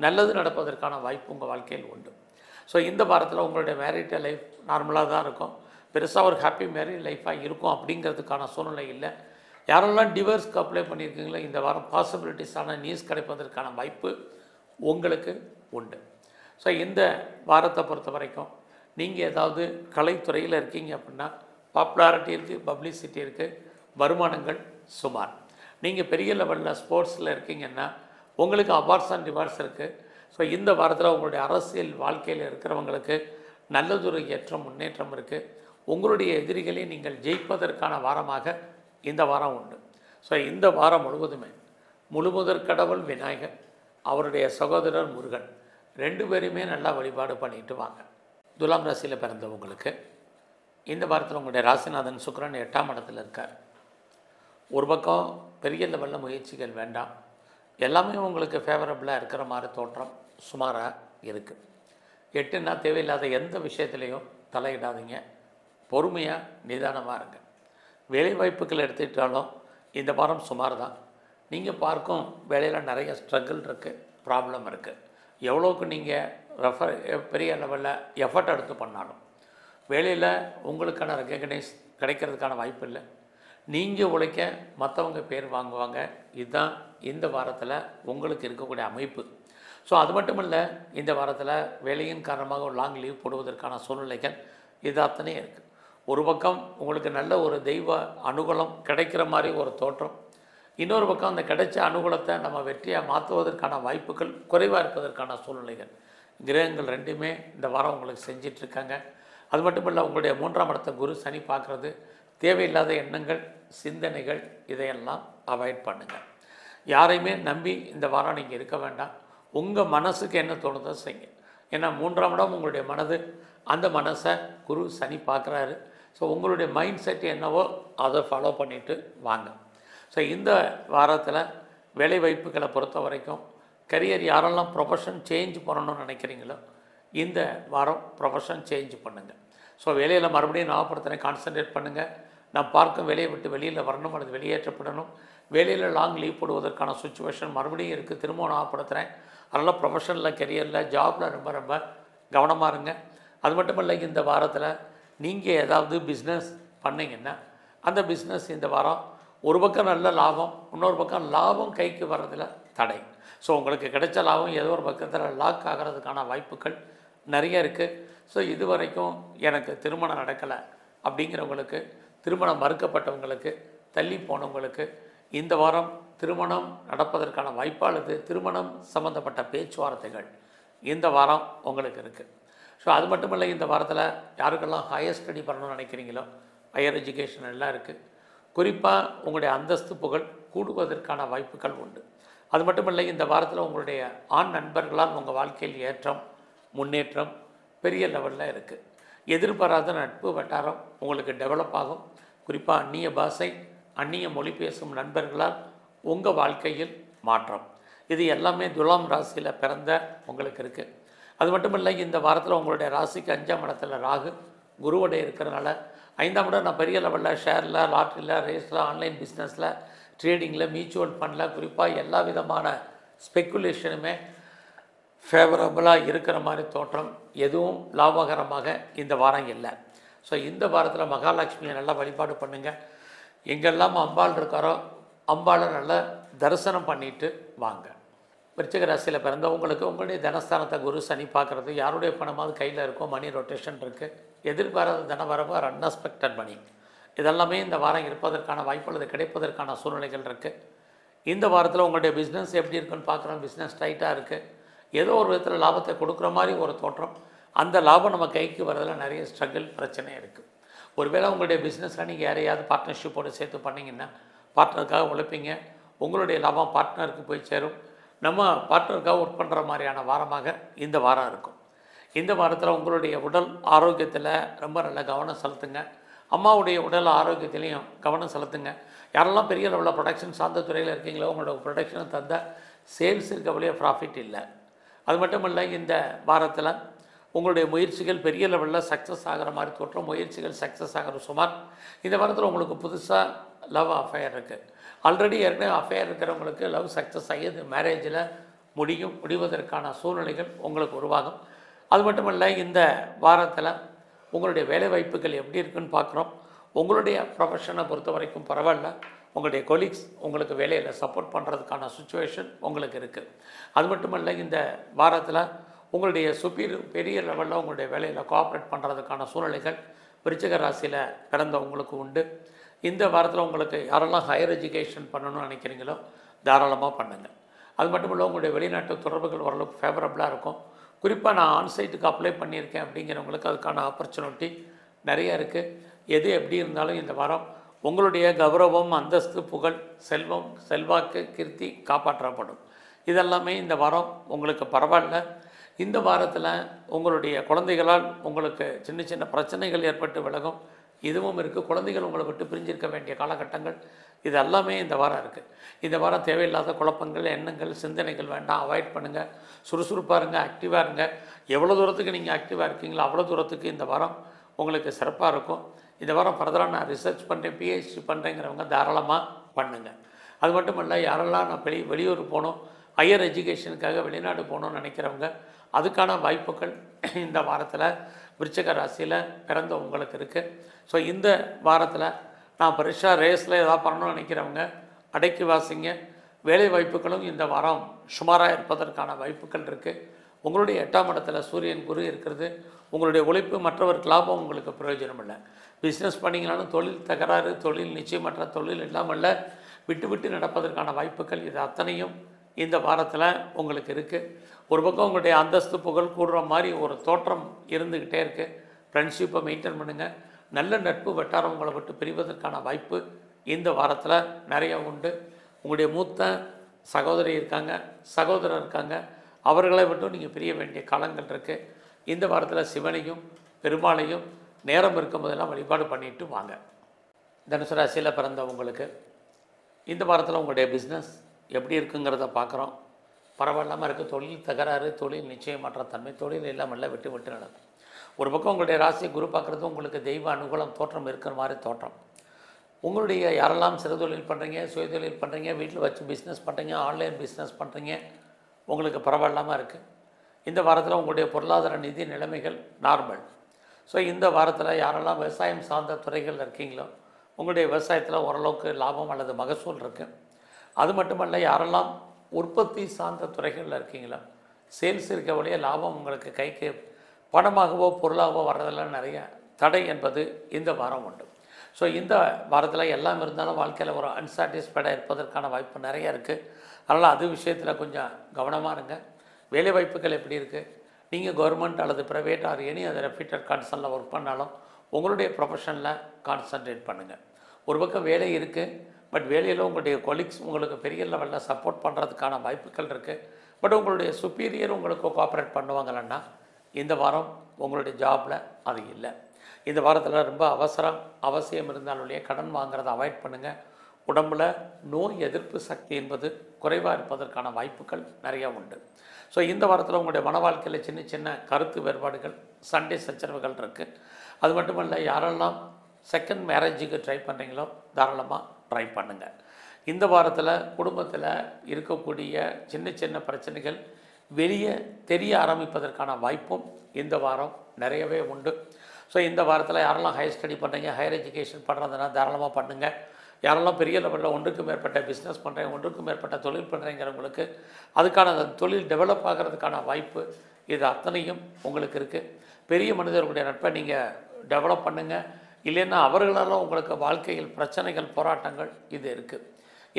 நல்லது நடப்பதற்கான வாய்ப்பு உங்கள் வாழ்க்கையில் உண்டு. ஸோ இந்த வாரத்தில் உங்களுடைய மேரிட்டல் லைஃப் நார்மலாக தான் இருக்கும். பெருசாக ஒரு ஹாப்பி மேரிட் லைஃபாக இருக்கும் அப்படிங்கிறதுக்கான சூழ்நிலை இல்லை. யாரெல்லாம் டிவோர்ஸ்க்கு அப்ளை பண்ணியிருக்கீங்களோ இந்த வாரம் பாசிபிலிட்டிஸான நியூஸ் கிடைப்பதற்கான வாய்ப்பு உங்களுக்கு உண்டு. ஸோ இந்த வாரத்தை பொறுத்த வரைக்கும் நீங்கள் ஏதாவது கலைத்துறையில் இருக்கீங்க அப்படின்னா பாப்புலாரிட்டி இருக்குது, பப்ளிசிட்டி இருக்குது, வருமானங்கள் சுமார். நீங்கள் பெரிய லெவலில் ஸ்போர்ட்ஸில் இருக்கீங்கன்னா உங்களுக்கு அவார்ட்ஸ் அண்ட் ரிவார்ட்ஸ் இருக்குது. ஸோ இந்த வாரத்தில் உங்களுடைய அரசியல் வாழ்க்கையில் இருக்கிறவங்களுக்கு நல்லதொரு ஏற்றம் முன்னேற்றம் இருக்குது. உங்களுடைய எதிரிகளை நீங்கள் ஜெயிப்பதற்கான வாரமாக இந்த வாரம் உண்டு. ஸோ இந்த வாரம் முழுவதுமே முழுமுதற் கடவுள் விநாயகர், அவருடைய சகோதரர் முருகன் 2 பேருமே நல்லா வழிபாடு பண்ணிட்டு வாங்க. துலாம் ராசியில் பிறந்தவங்களுக்கு இந்த வாரத்தில் உங்களுடைய ராசிநாதன் சுக்கிரன் 8ஆம் இடத்துல இருக்கார். ஒரு பக்கம் பெரிய லெவலில் முயற்சிகள் வேண்டாம், எல்லாமே உங்களுக்கு ஃபேவரபுளாக இருக்கிற மாதிரி தோற்றம் சுமாராக இருக்குது. 8ன்னா தேவையில்லாத எந்த விஷயத்துலையும் தலையிடாதீங்க, பொறுமையாக நிதானமாக இருங்க. வேலைவாய்ப்புகள் எடுத்துக்கிட்டாலும் இந்த வாரம் சுமார் தான். நீங்கள் பார்க்கும் வேலையில் நிறைய ஸ்ட்ரகிள் இருக்குது, ப்ராப்ளம் இருக்குது. எவ்வளோக்கு நீங்கள் பெரிய லெவலில் எஃபர்ட் எடுத்து பண்ணாலும் வேலையில் உங்களுக்கான ரெகக்னைஸ் கிடைக்கிறதுக்கான வாய்ப்பு இல்லை. நீங்கள் உழைக்க மற்றவங்க பேர் வாங்குவாங்க. இதுதான் இந்த வாரத்தில் உங்களுக்கு இருக்கக்கூடிய அமைப்பு. ஸோ அது மட்டும் இல்லை, இந்த வாரத்தில் வேலையின் காரணமாக ஒரு லாங் லீவ் போடுவதற்கான சூழ்நிலைகள் இது அத்தனை இருக்குது. ஒரு பக்கம் உங்களுக்கு நல்ல ஒரு தெய்வ அனுகூலம் கிடைக்கிற மாதிரி ஒரு தோற்றம், இன்னொரு பக்கம் அந்த கிடைச்ச அனுகூலத்தை நம்ம வெற்றியாக மாற்றுவதற்கான வாய்ப்புகள் குறைவாக இருப்பதற்கான சூழ்நிலைகள். கிரகங்கள் 2மே இந்த வாரம் உங்களுக்கு செஞ்சிட்ருக்காங்க. அது மட்டும் இல்லை, உங்களுடைய 3ஆம் இடத்தை குரு சனி பார்க்குறது. தேவையில்லாத எண்ணங்கள், சிந்தனைகள் இதையெல்லாம் அவாய்ட் பண்ணுங்கள். யாரையுமே நம்பி இந்த வாரம் நீங்கள் இருக்க வேண்டாம். உங்கள் மனசுக்கு என்ன தோணுதோ செய்யுங்க. ஏன்னா 3ஆம் இடம் உங்களுடைய மனது, அந்த மனசை குரு சனி பார்க்குறாரு. ஸோ உங்களுடைய மைண்ட் செட் என்னவோ அதை ஃபாலோ பண்ணிவிட்டு வாங்க. ஸோ இந்த வாரத்தில் வேலை வாய்ப்புகளை பொறுத்த வரைக்கும் கரியர் யாரெல்லாம் ப்ரொஃபஷன் சேஞ்ச் பண்ணணும்னு நினைக்கிறீங்களோ இந்த வாரம் ப்ரொஃபஷன் சேஞ்ச் பண்ணுங்கள். ஸோ வேலையில் மறுபடியும் ஞாபகப்படுத்தின கான்சன்ட்ரேட் பண்ணுங்கள். நான் பார்க்கும் வேலையை விட்டு வெளியில் வரணும் அல்லது வெளியேற்றப்படணும். வேலையில் லாங் லீவ் போடுவதற்கான சுச்சுவேஷன் மறுபடியும் இருக்குது, திரும்ப ஞாபகப்படுத்துகிறேன். அதனால் ப்ரொஃபஷனில் கரியரில் ஜாபில் ரொம்ப ரொம்ப கவனமாக இருங்க. அது மட்டும் இல்லை, இந்த வாரத்தில் நீங்கள் ஏதாவது பிஸ்னஸ் பண்ணிங்கன்னா அந்த பிஸ்னஸ் இந்த வாரம் ஒரு பக்கம் நல்ல லாபம், இன்னொரு பக்கம் லாபம் கைக்கு வர்றதில் தடை. ஸோ உங்களுக்கு கிடைச்ச லாபம் ஏதோ ஒரு பக்கத்தில் லாக் ஆகிறதுக்கான வாய்ப்புகள் நிறைய இருக்குது. ஸோ இது வரைக்கும் எனக்கு திருமணம் நடக்கலை அப்படிங்கிறவங்களுக்கு, திருமணம் மறுக்கப்பட்டவங்களுக்கு, தள்ளி போனவங்களுக்கு இந்த வாரம் திருமணம் நடப்பதற்கான வாய்ப்பு அல்லது திருமணம் சம்மந்தப்பட்ட பேச்சுவார்த்தைகள் இந்த வாரம் உங்களுக்கு இருக்குது. ஸோ அது மட்டும் இல்லை, இந்த வாரத்தில் யாருக்கெல்லாம் ஹையர் ஸ்டடி பண்ணணும்னு நினைக்கிறீங்களோ ஹையர் எஜுகேஷன் எல்லாம் இருக்குது. குறிப்பாக உங்களுடைய அந்தஸ்து புகழ் கூடுவதற்கான வாய்ப்புகள் உண்டு. அது மட்டும் இல்லை, இந்த வாரத்தில் உங்களுடைய ஆண் நண்பர்களால் உங்கள் வாழ்க்கையில் ஏற்றம் முன்னேற்றம் பெரிய லெவலில் இருக்குது. எதிர்பாராத நட்பு வட்டாரம் உங்களுக்கு டெவலப் ஆகும். குறிப்பாக அந்நிய பாஷை, அந்நிய மொழி பேசும் நண்பர்களால் உங்கள் வாழ்க்கையில் மாற்றம். இது எல்லாமே துலாம் ராசியில் பிறந்த உங்களுக்கு இருக்குது. அது மட்டும் இல்லை, இந்த வாரத்தில் உங்களுடைய ராசிக்கு 5ஆம் இடத்துல ராகு குருவோடைய இருக்கிறனால 5ஆம் இடம் நான் பெரிய லெவலில் ஷேரில், லாட்ரியில், ரேஸில், ஆன்லைன் பிஸ்னஸில், ட்ரேடிங்கில், மியூச்சுவல் ஃபண்டில், குறிப்பாக எல்லா விதமான ஸ்பெக்குலேஷனுமே ஃபேவரபுளாக இருக்கிற மாதிரி தோற்றம். எதுவும் லாபகரமாக இந்த வாரம் இல்லை. ஸோ இந்த வாரத்தில் மகாலட்சுமியை நல்லா வழிபாடு பண்ணுங்கள். எங்கெல்லாம் அம்பாள் இருக்காரோ அம்பாளை நல்லா தரிசனம் பண்ணிட்டு வாங்க. விருச்சிக ராசியில் பிறந்தவங்களுக்கு உங்களுடைய தனஸ்தானத்தை குரு சனி பார்க்குறது. யாருடைய பணமாவது கையில் இருக்கும், மணி ரொட்டேஷன் இருக்குது. எதிர்பாராத தனவரவு, அன்எக்ஸ்பெக்டட் மணி, இதெல்லாமே இந்த வாரம் இருப்பதற்கான வாய்ப்பு அல்லது கிடைப்பதற்கான சூழ்நிலைகள் இருக்குது. இந்த வாரத்தில் உங்களுடைய பிஸ்னஸ் எப்படி இருக்குன்னு பார்க்குறோம். பிஸ்னஸ் டைட்டாக இருக்குது, ஏதோ ஒரு விதத்தில் லாபத்தை கொடுக்குற மாதிரி ஒரு தோற்றம். அந்த லாபம் நம்ம கைக்கு வரதில் நிறைய ஸ்ட்ரகிள் பிரச்சனை இருக்குது. ஒருவேளை உங்களுடைய பிஸ்னஸில் நீங்கள் யாரையாவது பார்ட்னர்ஷிப்போடு சேர்த்து பண்ணிங்கன்னா பார்ட்னருக்காக உழைப்பீங்க. உங்களுடைய லாபம் பார்ட்னருக்கு போய் சேரும். நம்ம பார்ட்னருக்காக ஒர்க் பண்ணுற மாதிரியான வாரமாக இந்த வாரம் இருக்கும். இந்த வாரத்தில் உங்களுடைய உடல் ஆரோக்கியத்தில் ரொம்ப நல்ல கவனம் செலுத்துங்க. அம்மாவுடைய உடல் ஆரோக்கியத்திலையும் கவனம் செலுத்துங்க. யாரெல்லாம் பெரிய லெவலில் ப்ரொடக்ஷன் சார்ந்த துறையில் இருக்கீங்களோ உங்களோட ப்ரொடக்ஷனை தந்த சேல்ஸ் இருக்க வழியே ப்ராஃபிட் இல்லை. அது மட்டும் இல்லை, இந்த வாரத்தில் உங்களுடைய முயற்சிகள் பெரிய லெவலில் சக்ஸஸ் ஆகிற மாதிரி தோற்றம். முயற்சிகள் சக்ஸஸ் ஆகிற சுமார் இந்த வாரத்தில் உங்களுக்கு புதுசாக லவ் அஃபேர் இருக்குது. ஆல்ரெடி ஏற்கனவே அஃபேர் இருக்கிறவங்களுக்கு லவ் சக்ஸஸ் ஆகி அது மேரேஜில் முடிவதற்கான சூழ்நிலைகள் உங்களுக்கு உருவாகும். அது மட்டும் இல்லை, இந்த வாரத்தில் உங்களுடைய வேலை வாய்ப்புகள் எப்படி இருக்குன்னு பார்க்குறோம். உங்களுடைய ப்ரொஃபஷனை பொறுத்த வரைக்கும் பரவாயில்ல. உங்களுடைய கொலீக்ஸ் உங்களுக்கு வேலையில் சப்போர்ட் பண்ணுறதுக்கான சுச்சுவேஷன் உங்களுக்கு இருக்குது. அது மட்டும் இல்லை, இந்த வாரத்தில் உங்களுடைய பெரிய லெவலில் உங்களுடைய வேலையில் கோஆப்ரேட் பண்ணுறதுக்கான சூழ்நிலைகள் விருச்சிக ராசியில் பிறந்த உங்களுக்கு உண்டு. இந்த வாரத்தில் உங்களுக்கு யாரெல்லாம் ஹையர் எஜுகேஷன் பண்ணணும்னு நினைக்கிறீங்களோ தாராளமாக பண்ணுங்கள். அது மட்டும் இல்லை, உங்களுடைய வெளிநாட்டு தொடர்புகள் ஓரளவுக்கு ஃபேவரபுளாக இருக்கும். குறிப்பாக நான் ஆன்சைட்டுக்கு அப்ளை பண்ணியிருக்கேன் அப்படிங்கிறவங்களுக்கு அதுக்கான ஆப்பர்ச்சுனிட்டி நிறையா இருக்குது. எது எப்படி இருந்தாலும் இந்த வாரம் உங்களுடைய கௌரவம், அந்தஸ்து, புகழ், செல்வம், செல்வாக்கு, கீர்த்தி காப்பாற்றப்படும். இதெல்லாமே இந்த வாரம் உங்களுக்கு பரவாயில்ல. இந்த வாரத்தில் உங்களுடைய குழந்தைகளால் உங்களுக்கு சின்ன சின்ன பிரச்சனைகள் ஏற்பட்டு விலகும். இதுவும் இருக்குது. குழந்தைகள் உங்களை விட்டு பிரிஞ்சிருக்க வேண்டிய காலகட்டங்கள் இது எல்லாமே இந்த வாரம் இருக்குது. இந்த வாரம் தேவையில்லாத குழப்பங்கள், எண்ணங்கள், சிந்தனைகள் வேண்டாம், அவாய்ட் பண்ணுங்கள். சுறுசுறுப்பாக இருங்க, ஆக்டிவாக இருங்க. எவ்வளோ தூரத்துக்கு நீங்கள் ஆக்டிவாக இருக்கீங்களோ அவ்வளோ தூரத்துக்கு இந்த வாரம் உங்களுக்கு சிறப்பாக இருக்கும். இந்த வாரம் ஃபர்தராக நான் ரிசர்ச் பண்ணுறேன், பிஹெச்டி பண்ணுறேங்கிறவங்க தாராளமாக பண்ணுங்கள். அது மட்டும் இல்லை, யாரெல்லாம் நான் வெளியூர் போகணும், ஹையர் எஜுகேஷனுக்காக வெளிநாடு போகணுன்னு நினைக்கிறவங்க அதுக்கான வாய்ப்புகள் இந்த வாரத்தில் விருச்சிக ராசியில் பிறந்த உங்களுக்கு இருக்குது. ஸோ இந்த வாரத்தில் நான் பெருசாக ரேஸில் எதாவது பண்ணணும்னு நினைக்கிறவங்க அடக்கி வாசிங்க. வேலை வாய்ப்புகளும் இந்த வாரம் சுமாராக இருப்பதற்கான வாய்ப்புகள் இருக்குது. உங்களுடைய 8ஆம் இடத்துல சூரியன், குரு இருக்கிறது. உங்களுடைய உழைப்பு மற்றவருக்கு லாபம் உங்களுக்கு பிரயோஜனம் இல்லை. பிஸ்னஸ் பண்ணிங்கனாலும் தொழில் தகராறு, தொழில் நிச்சயமற்ற தொழில் இல்லாமல் விட்டு விட்டு நடப்பதற்கான வாய்ப்புகள் இது அத்தனையும் இந்த வாரத்தில் உங்களுக்கு இருக்குது. ஒரு பக்கம் உங்களுடைய அந்தஸ்து, புகழ் கூடுற மாதிரி ஒரு தோற்றம் இருந்துக்கிட்டே இருக்குது. ஃப்ரெண்ட்ஷிப்பை மெயின்டைன் பண்ணுங்கள். நல்ல நட்பு வட்டாரம் உங்களை விட்டு பிரிவதற்கான வாய்ப்பு இந்த வாரத்தில் நிறைய உண்டு. உங்களுடைய மூத்த சகோதரி இருக்காங்க, சகோதரர் இருக்காங்க, அவர்களை விட்டும் நீங்கள் பிரிய வேண்டிய காலங்கள் இருக்குது. இந்த வாரத்தில் சிவனையும் பெருமாளையும் நேரம் இருக்கும் போதெல்லாம் வழிபாடு பண்ணிட்டு வாங்க. தனுசு ராசியில் பிறந்த உங்களுக்கு இந்த வாரத்தில் உங்களுடைய பிஸ்னஸ் எப்படி இருக்குங்கிறத பார்க்குறோம். பரவாயில்லாமல் இருக்குது. தொழில் தகராறு, தொழில் நிச்சயமற்ற தன்மை, தொழில் இல்லாமல் விட்டு விட்டு நடக்கும். ஒரு பக்கம் உங்களுடைய ராசி குரு பார்க்குறது உங்களுக்கு தெய்வ அனுகூலம் தோற்றம் இருக்கிற மாதிரி தோற்றம். உங்களுடைய யாரெல்லாம் சிறு தொழில் பண்ணுறீங்க, சுயதொழில் பண்ணுறீங்க, வீட்டில் வச்சு பிஸ்னஸ் பண்ணுறீங்க, ஆன்லைன் பிஸ்னஸ் பண்ணுறீங்க, உங்களுக்கு பரவாயில்லாமல் இருக்குது. இந்த வாரத்தில் உங்களுடைய பொருளாதார நிதி நிலைமைகள் நார்மல். ஸோ இந்த வாரத்தில் யாரெல்லாம் விவசாயம் சார்ந்த துறைகள் இருக்கீங்களோ உங்களுடைய விவசாயத்தில் ஓரளவுக்கு லாபம் அல்லது மகசூல் இருக்குது. அது மட்டுமல்ல, யாரெல்லாம் உற்பத்தி சார்ந்த துறைகளில் இருக்கீங்களோ சேல்ஸ் இருக்க வழியே லாபம் உங்களுக்கு கைக்கு பணமாகவோ பொருளாகவோ வர்றதெல்லாம் நிறைய தடை என்பது இந்த வாரம் உண்டு. ஸோ இந்த வாரத்தில் எல்லாம் இருந்தாலும் வாழ்க்கையில் ஒரு அன்சாட்டிஸ்ஃபைடாக இருப்பதற்கான வாய்ப்பு நிறையா இருக்குது. அதனால் அது விஷயத்தில் கொஞ்சம் கவனமாக இருங்க. வேலை வாய்ப்புகள் எப்படி இருக்குது? நீங்கள் கவர்மெண்ட் அல்லது ப்ரைவேட் ஆர் எனி அது ரெப்யூட்டட் கான்சர்னில் ஒர்க் பண்ணாலும் உங்களுடைய ப்ரொஃபஷனில் கான்சன்ட்ரேட் பண்ணுங்கள். ஒரு பக்கம் வேலை இருக்குது, பட் வேலையில் உங்களுடைய கொலீக்ஸ் உங்களுக்கு பெரிய லெவலில் சப்போர்ட் பண்ணுறதுக்கான வாய்ப்புகள் இருக்குது. பட் உங்களுடைய சுப்பீரியர் உங்களுக்கு கோஆப்ரேட் பண்ணுவாங்கன்னா இந்த வாரம் உங்களுடைய ஜாபில் அது இல்லை. இந்த வாரத்தில் ரொம்ப அவசியம் இருந்தாலுடைய கடன் வாங்குறதை அவாய்ட் பண்ணுங்கள். உடம்பில் நோய் எதிர்ப்பு சக்தி என்பது குறைவாக இருப்பதற்கான வாய்ப்புகள் நிறையா உண்டு. ஸோ இந்த வாரத்தில் உங்களுடைய மன வாழ்க்கையில் சின்ன சின்ன கருத்து வேறுபாடுகள், சண்டை சச்சரவுகள் இருக்குது. அது மட்டுமல்ல, யாரெல்லாம் செகண்ட் மேரேஜுக்கு ட்ரை பண்ணுறீங்களோ தாராளமாக ட்ரை பண்ணுங்கள். இந்த வாரத்தில் குடும்பத்தில் இருக்கக்கூடிய சின்ன சின்ன பிரச்சனைகள் வெளியே தெரிய ஆரம்பிப்பதற்கான வாய்ப்பும் இந்த வாரம் நிறையவே உண்டு. ஸோ இந்த வாரத்தில் யாரெல்லாம் ஹையர் ஸ்டடி பண்ணுறீங்க, ஹையர் எஜுகேஷன் பண்ணுறதுனா தாராளமாக பண்ணுங்கள். யாரெல்லாம் பெரிய லெவலில் ஒன்றுக்கு மேற்பட்ட பிஸ்னஸ் பண்ணுறீங்க, ஒன்றுக்கு மேற்பட்ட தொழில் பண்ணுறீங்கிறவங்களுக்கு அதுக்கான தொழில் டெவலப் ஆகிறதுக்கான வாய்ப்பு இது அத்தனையும் உங்களுக்கு இருக்குது. பெரிய மனிதர்களுடைய நட்பை நீங்கள் டெவலப் பண்ணுங்கள். இல்லைன்னா அவர்களால் உங்களுக்கு வாழ்க்கையில் பிரச்சனைகள், போராட்டங்கள் இது இருக்குது.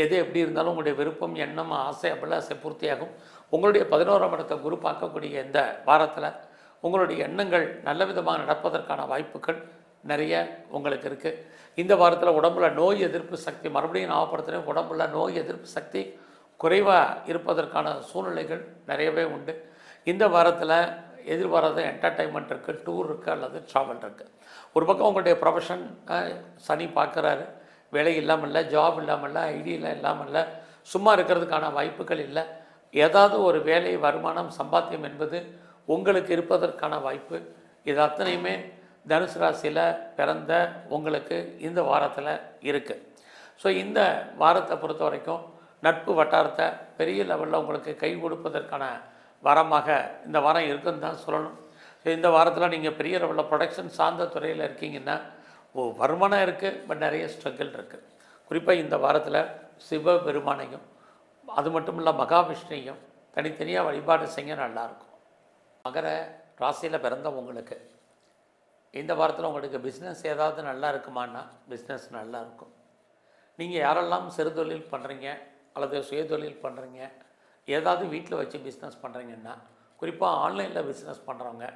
எது எப்படி இருந்தாலும் உங்களுடைய விருப்பம், எண்ணம், ஆசை, அபிலாசை பூர்த்தியாகும். உங்களுடைய 11ஆம் இடத்தை குரு பார்க்கக்கூடிய இந்த வாரத்தில் உங்களுடைய எண்ணங்கள் நல்ல விதமாக நடப்பதற்கான வாய்ப்புகள் நிறைய உங்களுக்கு இருக்குது. இந்த வாரத்தில் உடம்புல நோய் எதிர்ப்பு சக்தி, மறுபடியும் ஞாபகப்படுத்துகிறேன், உடம்புல நோய் எதிர்ப்பு சக்தி குறைவாக இருப்பதற்கான சூழ்நிலைகள் நிறையவே உண்டு. இந்த வாரத்தில் எதிர்பாராத என்டர்டைன்மெண்ட் இருக்குது, டூர் இருக்குது, அல்லது ட்ராவல் இருக்குது. ஒரு பக்கம் உங்களுடைய ப்ரொஃபஷன் சனி பார்க்குறாரு, வேலை இல்லாமல் இல்லை, ஜாப் இல்லாமல் இல்லை, ஐடியில் இல்லாமல் இல்லை, சும்மா இருக்கிறதுக்கான வாய்ப்புகள் இல்லை. ஏதாவது ஒரு வேலை, வருமானம், சம்பாத்தியம் என்பது உங்களுக்கு இருப்பதற்கான வாய்ப்பு. இது அத்தனையுமே தனுசு ராசியில் பிறந்த உங்களுக்கு இந்த வாரத்தில் இருக்குது. ஸோ இந்த வாரத்தை பொறுத்த வரைக்கும் நட்பு வட்டாரத்தை பெரிய லெவலில் உங்களுக்கு கை கொடுப்பதற்கான வாரமாக இந்த வாரம் இருக்குன்னு தான் சொல்லணும். ஸோ இந்த வாரத்தில் நீங்கள் பெரிய லெவலில் ப்ரொடக்ஷன் சார்ந்த துறையில் இருக்கீங்கன்னா வருமானம் இருக்குது, பட் நிறைய ஸ்ட்ரகிள் இருக்குது. குறிப்பாக இந்த வாரத்தில் சிவபெருமானையும் அது மட்டும் இல்லை மகாவிஷ்ணுவையும் தனித்தனியாக வழிபாடு செய்ய நல்லாயிருக்கும். மகர ராசியில் பிறந்த உங்களுக்கு இந்த வாரத்தில் உங்களுக்கு பிஸ்னஸ் ஏதாவது நல்லா இருக்குமான்னா பிஸ்னஸ் நல்லா இருக்கும். நீங்கள் யாரெல்லாம் சிறு தொழில் பண்ணுறீங்க அல்லது சுயதொழில் பண்ணுறீங்க, ஏதாவது வீட்டில் வச்சு பிஸ்னஸ் பண்ணுறீங்கன்னா, குறிப்பாக ஆன்லைனில் பிஸ்னஸ் பண்ணுறவங்க,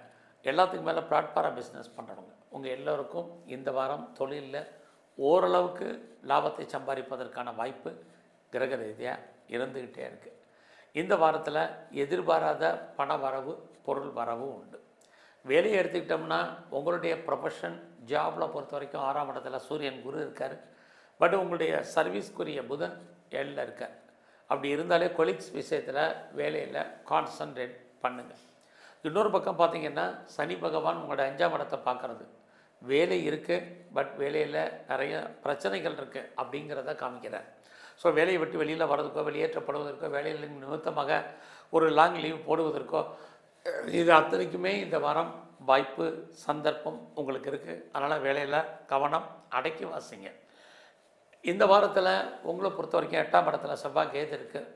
எல்லாத்துக்கு மேலே பிளாட்ஃபார்ம் பிஸ்னஸ் பண்ணுறவங்க, உங்கள் எல்லோருக்கும் இந்த வாரம் தொழிலில் ஓரளவுக்கு லாபத்தை சம்பாதிப்பதற்கான வாய்ப்பு கிரக ரீதியாக இருந்துக்கிட்டே இருக்குது. இந்த வாரத்தில் எதிர்பாராத பண வரவு, பொருள் வரவு உண்டு. வேலையை எடுத்துக்கிட்டோம்னா உங்களுடைய ப்ரொஃபஷன் ஜாபில் பொறுத்த வரைக்கும் 6ஆம் இடத்துல சூரியன் குரு இருக்கார். பட் உங்களுடைய சர்வீஸ்க்குரிய புதன் 7ல் இருக்கார். அப்படி இருந்தாலே கொலீக்ஸ் விஷயத்தில் வேலையில் கான்சன்ட்ரேட் பண்ணுங்கள். இன்னொரு பக்கம் பார்த்திங்கன்னா சனி பகவான் உங்களோட 5ஆம் இடத்தை பார்க்குறது. வேலை இருக்குது, பட் வேலையில் நிறைய பிரச்சனைகள் இருக்குது அப்படிங்கிறத காமிக்கிறார். ஸோ வேலையை விட்டு வெளியில் வர்றதுக்கோ, வெளியேற்றப்படுவதற்கோ, வேலையில் நிமித்தமாக ஒரு லாங் லீவ் போடுவதற்கோ, இது அத்தனைக்குமே இந்த வாரம் வாய்ப்பு, சந்தர்ப்பம் உங்களுக்கு இருக்குது. அதனால் வேலையில் கவனம், அடக்கி வாசிங்க. இந்த வாரத்தில் உங்களை பொறுத்த வரைக்கும் 8ஆம் இடத்துல செவ்வாய் கேது இருக்குது.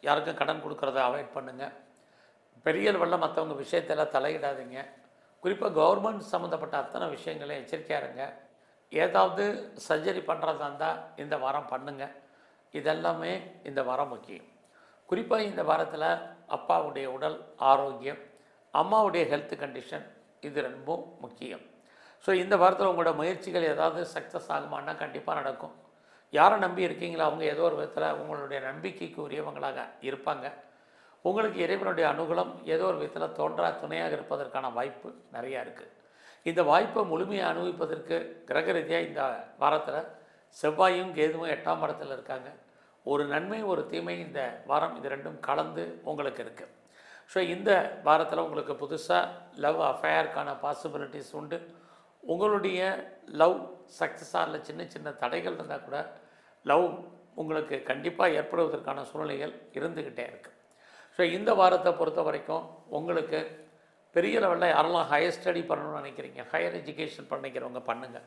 யாருக்கும் கடன் கொடுக்குறத அவாய்ட் பண்ணுங்கள். பெரிய லெவலில் மற்றவங்க விஷயத்தில் தலையிடாதீங்க. குறிப்பாக கவர்மெண்ட் சம்மந்தப்பட்ட அத்தனை விஷயங்களையும் எச்சரிக்கையாக இருங்க. ஏதாவது சர்ஜரி பண்ணுறதா இருந்தால் இந்த வாரம் பண்ணுங்கள். இதெல்லாமே இந்த வாரம் முக்கியம். குறிப்பாக இந்த வாரத்தில் அப்பாவுடைய உடல் ஆரோக்கியம், அம்மாவுடைய ஹெல்த் கண்டிஷன், இது ரொம்ப முக்கியம். ஸோ இந்த வாரத்தில் உங்களோட முயற்சிகள் ஏதாவது சக்ஸஸ் ஆகுமானா கண்டிப்பாக நடக்கும். யாரை நம்பி இருக்கீங்களோ அவங்க ஏதோ ஒரு விதத்தில் உங்களுடைய நம்பிக்கைக்கு உரியவங்களாக இருப்பாங்க. உங்களுக்கு இறைவனுடைய அனுகூலம் ஏதோ ஒரு விதத்தில் தோன்றா துணையாக இருப்பதற்கான வாய்ப்பு நிறையா இருக்குது. இந்த வாய்ப்பை முழுமையாக அனுபவிப்பதற்கு கிரக ரீதியாக இந்த வாரத்தில் செவ்வாயும் கேதுவும் 8ஆம் இடத்துல இருக்காங்க. ஒரு நன்மை, ஒரு தீமை இந்த வாரம், இது ரெண்டும் கலந்து உங்களுக்கு இருக்குது. ஸோ இந்த வாரத்தில் உங்களுக்கு புதுசாக லவ் அஃபேருக்கான பாசிபிலிட்டிஸ் உண்டு. உங்களுடைய லவ் சக்ஸஸாக இல்லை, சின்ன சின்ன தடைகள் இருந்தால் கூட லவ் உங்களுக்கு கண்டிப்பாக ஏற்படுவதற்கான சூழ்நிலைகள் இருந்துக்கிட்டே இருக்குது. ஸோ இந்த வாரத்தை பொறுத்த வரைக்கும் உங்களுக்கு பெரிய லெவலில் யாரெல்லாம் ஹையர் ஸ்டடி பண்ணணும்னு நினைக்கிறீங்க, ஹையர் எஜுகேஷன் பண்ணிக்கிறவங்க பண்ணுங்கள்.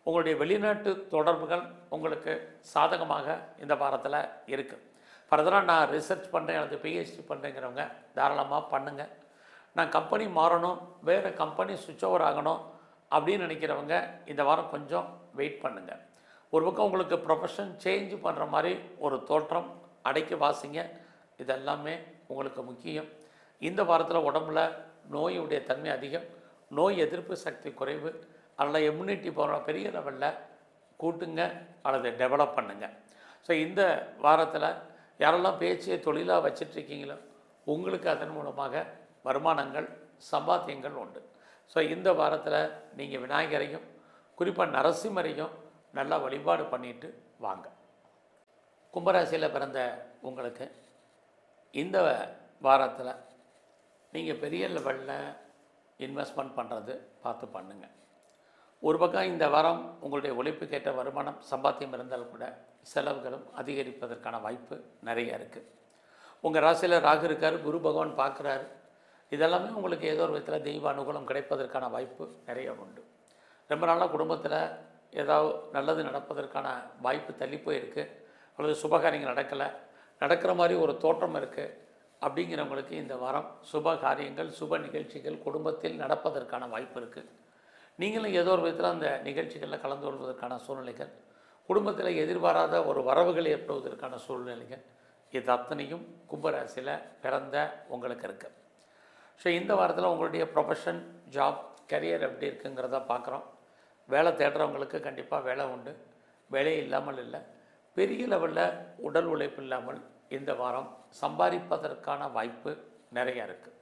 உங்களுடைய வெளிநாட்டு தொடர்புகள் உங்களுக்கு சாதகமாக இந்த வாரத்தில் இருக்குது. ஃபர்தராக நான் ரிசர்ச் பண்ணுறேன் அல்லது பிஹெச்டி பண்ணுறேங்கிறவங்க தாராளமாக பண்ணுங்கள். நான் கம்பெனி மாறணும், வேறு கம்பெனி சுவிட்ச் ஓவர் ஆகணும் அப்படின்னு நினைக்கிறவங்க இந்த வாரம் கொஞ்சம் வெயிட் பண்ணுங்கள். ஒரு பக்கம் உங்களுக்கு ப்ரொஃபஷன் சேஞ்ச் பண்ணுற மாதிரி ஒரு தோற்றம், அடக்கி வாசிங்க. இதெல்லாமே உங்களுக்கு முக்கியம். இந்த வாரத்தில் உடம்புல நோயுடைய தன்மை அதிகம், நோய் எதிர்ப்பு சக்தி குறைவு. அதனால் இம்யூனிட்டி போகிற பெரிய லெவலில் கூட்டுங்க அல்லது டெவலப் பண்ணுங்கள். ஸோ இந்த வாரத்தில் யாரெல்லாம் பேச்சியை தொழிலாக வச்சிட்ருக்கீங்களோ உங்களுக்கு அதன் மூலமாக வருமானங்கள், சம்பாத்தியங்கள் உண்டு. ஸோ இந்த வாரத்தில் நீங்கள் விநாயகரையும் குறிப்பாக நரசிம்மரையும் நல்லா வழிபாடு பண்ணிட்டு வாங்க. கும்பராசியில் பிறந்த உங்களுக்கு இந்த வாரத்தில் நீங்கள் பெரிய லெவலில் இன்வெஸ்ட்மெண்ட் பண்ணுறது பார்த்து பண்ணுங்கள். ஒரு பக்கம் இந்த வாரம் உங்களுடைய உழைப்புக்கேற்ற வருமானம், சம்பாத்தியம் இருந்தால் கூட செலவுகளும் அதிகரிப்பதற்கான வாய்ப்பு நிறைய இருக்குது. உங்கள் ராசியில் ராகு இருக்கார், குரு பகவான் பார்க்குறாரு. இதெல்லாமே உங்களுக்கு ஏதோ ஒரு விதத்தில் தெய்வ அனுகூலம் கிடைப்பதற்கான வாய்ப்பு நிறைய உண்டு. ரொம்ப நாளாக குடும்பத்தில் ஏதாவது நல்லது நடப்பதற்கான வாய்ப்பு தள்ளி போயிருக்கு, அல்லது சுபகாரியங்கள் நடக்கலை, நடக்கிற மாதிரி ஒரு தோற்றம் இருக்குது. அப்படிங்கிறவங்களுக்கு இந்த வாரம் சுப காரியங்கள், சுப நிகழ்ச்சிகள் குடும்பத்தில் நடப்பதற்கான வாய்ப்பு இருக்குது. நீங்களும் ஏதோ ஒரு விதத்தில் அந்த நிகழ்ச்சிகளில் கலந்து கொள்வதற்கான சூழ்நிலைகள், குடும்பத்தில் எதிர்பாராத ஒரு வரவுகள் ஏற்படுவதற்கான சூழ்நிலைகள், இது அத்தனையும் கும்பராசியில் பிறந்த உங்களுக்கு இருக்குது. ஸோ இந்த வாரத்தில் உங்களுடைய ப்ரொஃபஷன், ஜாப், கரியர் எப்படி இருக்குங்கிறத பார்க்குறோம். வேலை தேடுறவங்களுக்கு கண்டிப்பாக வேலை உண்டு. வேலை இல்லாமல் இல்லை. பெரிய லெவலில் உடல் உழைப்பு இல்லாமல் இந்த வாரம் சம்பாதிப்பதற்கான வாய்ப்பு நிறையா இருக்குது.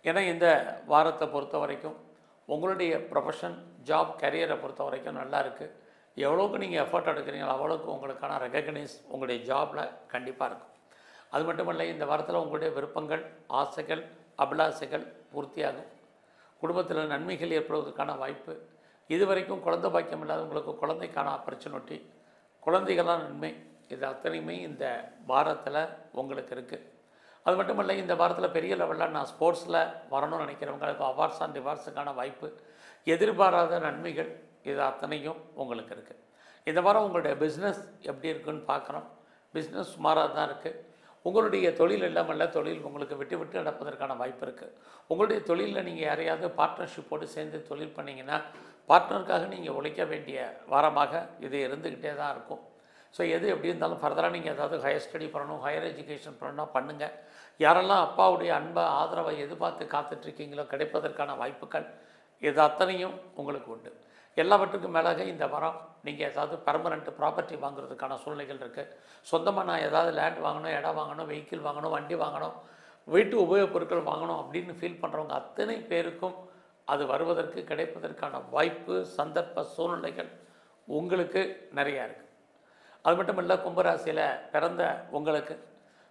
ஏன்னா இந்த வாரத்தை பொறுத்த வரைக்கும் உங்களுடைய ப்ரொஃபஷன், ஜாப், கரியரை பொறுத்த வரைக்கும் நல்லா இருக்குது. எவ்வளோக்கு நீங்கள் எஃபர்ட் எடுக்கிறீங்களோ அவ்வளோக்கு உங்களுக்கான ரெகக்னைஸ் உங்களுடைய ஜாபில் கண்டிப்பாக இருக்கும். அது மட்டும் இல்லை, இந்த வாரத்தில் உங்களுடைய விருப்பங்கள், ஆசைகள், அபிலாசைகள் பூர்த்தியாகும். குடும்பத்தில் நன்மைகள் ஏற்படுவதற்கான வாய்ப்பு. இதுவரைக்கும் குழந்தை பாக்கியம் இல்லாத உங்களுக்கு குழந்தைக்கான ஆப்பர்ச்சுனிட்டி, குழந்தைகளான நன்மை, இது அத்தனையுமே இந்த வாரத்தில் உங்களுக்கு இருக்குது. அது மட்டும் இல்லை, இந்த வாரத்தில் பெரிய லெவலில் நான் ஸ்போர்ட்ஸில் வரணும்னு நினைக்கிறவங்களுக்கு அவார்ட்ஸ் அண்ட் ரிவார்ட்ஸுக்கான வாய்ப்பு, எதிர்பாராத நன்மைகள், இது அத்தனையும் உங்களுக்கு இருக்குது. இந்த வாரம் உங்களுடைய பிஸ்னஸ் எப்படி இருக்குன்னு பார்க்குறோம். பிஸ்னஸ் சுமாராக தான் இருக்குது. உங்களுடைய தொழில் இல்லாமல் தொழில் உங்களுக்கு விட்டு விட்டு நடப்பதற்கான வாய்ப்பு இருக்குது. உங்களுடைய தொழிலில் நீங்கள் யாரையாவது பார்ட்னர்ஷிப்போடு சேர்ந்து தொழில் பண்ணிங்கன்னா பார்ட்னருக்காக நீங்கள் உழைக்க வேண்டிய வாரமாக இது இருந்துக்கிட்டே தான் இருக்கும். ஸோ எது எப்படி இருந்தாலும் ஃபர்தராக நீங்கள் ஏதாவது ஹையர் ஸ்டடி பண்ணணும், ஹையர் எஜுகேஷன் பண்ணணும்னா பண்ணுங்கள். யாரெல்லாம் அப்பாவுடைய அன்பை, ஆதரவை எதிர்பார்த்து காத்துட்ருக்கீங்களோ கிடைப்பதற்கான வாய்ப்புகள் இது அத்தனையும் உங்களுக்கு உண்டு. எல்லாவற்றுக்கும் மேலாக இந்த வாரம் நீங்கள் ஏதாவது பெர்மனெண்ட் ப்ராப்பர்ட்டி வாங்குறதுக்கான சூழ்நிலைகள் இருக்குது. சொந்தமாக நான் ஏதாவது லேண்ட் வாங்கணும், இடம் வாங்கணும், வெஹிக்கிள் வாங்கணும், வண்டி வாங்கணும், வீட்டு உபயோகப் பொருட்கள் வாங்கணும் அப்படின்னு ஃபீல் பண்ணுறவங்க அத்தனை பேருக்கும் அது வருவதற்கு கிடைப்பதற்கான வாய்ப்பு, சந்தர்ப்ப சூழ்நிலைகள் உங்களுக்கு நிறையா இருக்குது. அது மட்டும் இல்லை, கும்பராசியில் பிறந்த உங்களுக்கு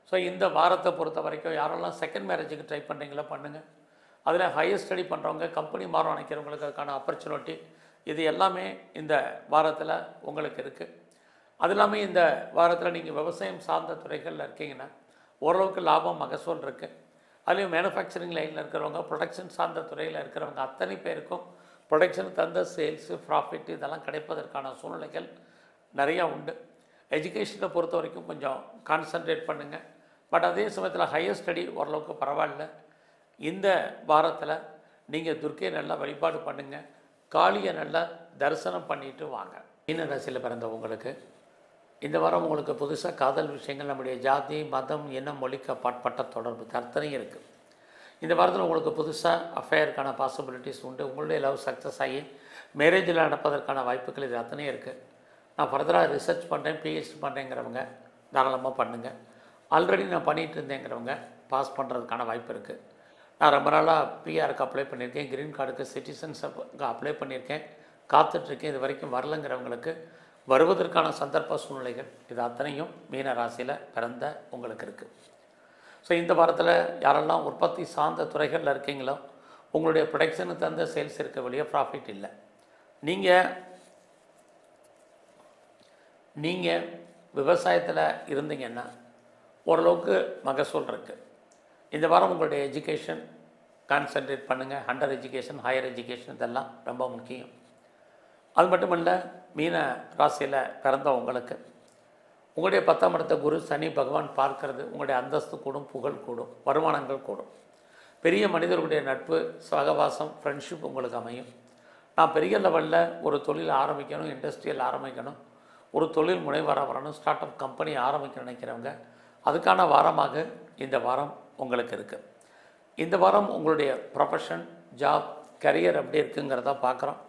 ஸோ இந்த வாரத்தை பொறுத்த வரைக்கும் யாரெல்லாம் செகண்ட் மேரேஜுக்கு ட்ரை பண்ணுறீங்களோ பண்ணுங்கள். அதில் ஹையர் ஸ்டடி பண்ணுறவங்க, கம்பெனி மாறும் நினைக்கிறவங்களுக்கு அதுக்கான ஆப்பர்ச்சுனிட்டி, இது எல்லாமே இந்த வாரத்தில் உங்களுக்கு இருக்குது. அது இல்லாமல் இந்த வாரத்தில் நீங்கள் விவசாயம் சார்ந்த துறைகளில் இருக்கீங்கன்னா ஓரளவுக்கு லாபம், மகசூல் இருக்குது. அதுலேயும் மேனுஃபேக்சரிங் லைனில் இருக்கிறவங்க, ப்ரொடக்ஷன் சார்ந்த துறையில் இருக்கிறவங்க அத்தனை பேருக்கும் ப்ரொடக்ஷன் தந்த சேல்ஸு, ப்ராஃபிட் இதெல்லாம் கிடைப்பதற்கான சூழ்நிலைகள் நிறையா உண்டு. எஜுகேஷனை பொறுத்த வரைக்கும் கொஞ்சம் கான்சன்ட்ரேட் பண்ணுங்கள். பட் அதே சமயத்தில் ஹையர் ஸ்டடி ஓரளவுக்கு பரவாயில்ல. இந்த வாரத்தில் நீங்கள் துர்க்கையை நல்லா வழிபாடு பண்ணுங்கள். காளியை நல்லா தரிசனம் பண்ணிட்டு வாங்க. மீன ராசியில் பிறந்தவங்களுக்கு இந்த வாரம் உங்களுக்கு புதுசாக காதல் விஷயங்கள், நம்முடைய ஜாதி, மதம், இனம், மொழிக்கு அப்பாற்பட்ட தொடர்பு அத்தனையும் இருக்குது. இந்த வாரத்தில் உங்களுக்கு புதுசாக அஃபேருக்கான பாசிபிலிட்டிஸ் உண்டு. உங்களுடைய லவ் சக்ஸஸ் ஆகி மேரேஜில் நடப்பதற்கான வாய்ப்புகள் இது அத்தனையும் இருக்குது. நான் ஃபர்தராக ரிசர்ச் பண்ணுறேன், பிஹெச்டி பண்ணுறேங்கிறவங்க தாராளமாக பண்ணுங்கள். ஆல்ரெடி நான் பண்ணிகிட்டு இருந்தேங்கிறவங்க பாஸ் பண்ணுறதுக்கான வாய்ப்பு இருக்குது. நான் ரொம்ப நாளாக பிஆருக்கு அப்ளை பண்ணியிருக்கேன், க்ரீன் கார்டுக்கு, சிட்டிசன்ஸுக்கு அப்ளை பண்ணியிருக்கேன், காத்துட்ருக்கேன், இது வரைக்கும் வரலைங்கிறவங்களுக்கு வருவதற்கான சந்தர்ப்ப சூழ்நிலைகள் இது அத்தனையும் மீன ராசியில் பிறந்த உங்களுக்கு இருக்குது. ஸோ இந்த வாரத்தில் யாரெல்லாம் உற்பத்தி சார்ந்த துறைகளில் இருக்கீங்களோ உங்களுடைய ப்ரொடக்ஷனுக்கு தகுந்த சேல்ஸ் இருக்க வெளியே ப்ராஃபிட் இல்லை. நீங்கள் விவசாயத்தில் இருந்தீங்கன்னா ஓரளவுக்கு மகசூல் இருக்குது. இந்த வாரம் உங்களுடைய எஜுகேஷன் கான்சன்ட்ரேட் பண்ணுங்கள். அண்டர் எஜுகேஷன், ஹையர் எஜுகேஷன் இதெல்லாம் ரொம்ப முக்கியம். அது மட்டும் இல்லை, மீன ராசியில் பிறந்த உங்களுக்கு உங்களுடைய 10ஆம் இடத்த குரு சனி பகவான் பார்க்கறது உங்களுடைய அந்தஸ்து கூடும், புகழ் கூடும், வருமானங்கள் கூடும். பெரிய மனிதர்களுடைய நட்பு, சகவாசம், ஃப்ரெண்ட்ஷிப் உங்களுக்கு அமையும். நான் பெரிய லெவலில் ஒரு தொழில் ஆரம்பிக்கணும், இண்டஸ்ட்ரியல் ஆரம்பிக்கணும், ஒரு தொழில் முனைவராக வரணும், ஸ்டார்ட் அப் கம்பெனி ஆரம்பிக்க நினைக்கிறவங்க அதுக்கான வாரமாக இந்த வாரம் உங்களுக்கு இருக்குது. இந்த வாரம் உங்களுடைய ப்ரொஃபஷன், ஜாப், கரியர் எப்படி இருக்குங்கிறத பார்க்குறோம்.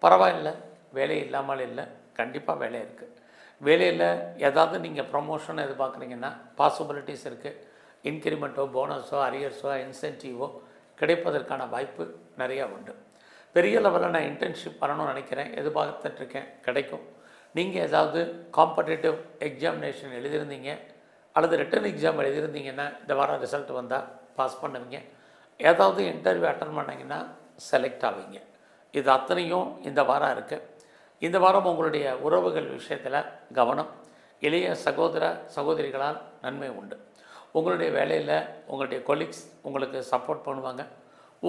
பரவாயில்லை, வேலை இல்லாமல் இல்லை, கண்டிப்பாக வேலை இருக்குது. வேலையில் ஏதாவது நீங்கள் ப்ரமோஷன் எதிர்பார்க்குறீங்கன்னா பாசிபிலிட்டிஸ் இருக்குது. இன்க்ரிமெண்ட்டோ, போனஸோ, அரியர்ஸோ, இன்சென்டிவோ கிடைப்பதற்கான வாய்ப்பு நிறையா உண்டு. பெரிய லெவலில் நான் இன்டர்ன்ஷிப் பண்ணணும்னு நினைக்கிறேன், எதிர்பார்த்துட்ருக்கேன், கிடைக்கும். நீங்கள் ஏதாவது காம்படிட்டிவ் எக்ஸாமினேஷன் எழுதியிருந்தீங்க அல்லது ரிட்டன் எக்ஸாம் எழுதியிருந்தீங்கன்னா இந்த வாரம் ரிசல்ட் வந்தால் பாஸ் பண்ணுவீங்க. ஏதாவது இன்டர்வியூ அட்டன் பண்ணிங்கன்னா செலக்ட் ஆவீங்க. இது அத்தனையும் இந்த வாரம் இருக்குது. இந்த வாரம் உங்களுடைய உறவுகள் விஷயத்தில் கவனம். இளைய சகோதர சகோதரிகளால் நன்மை உண்டு. உங்களுடைய வேலையில் உங்களுடைய கொலீக்ஸ் உங்களுக்கு சப்போர்ட் பண்ணுவாங்க.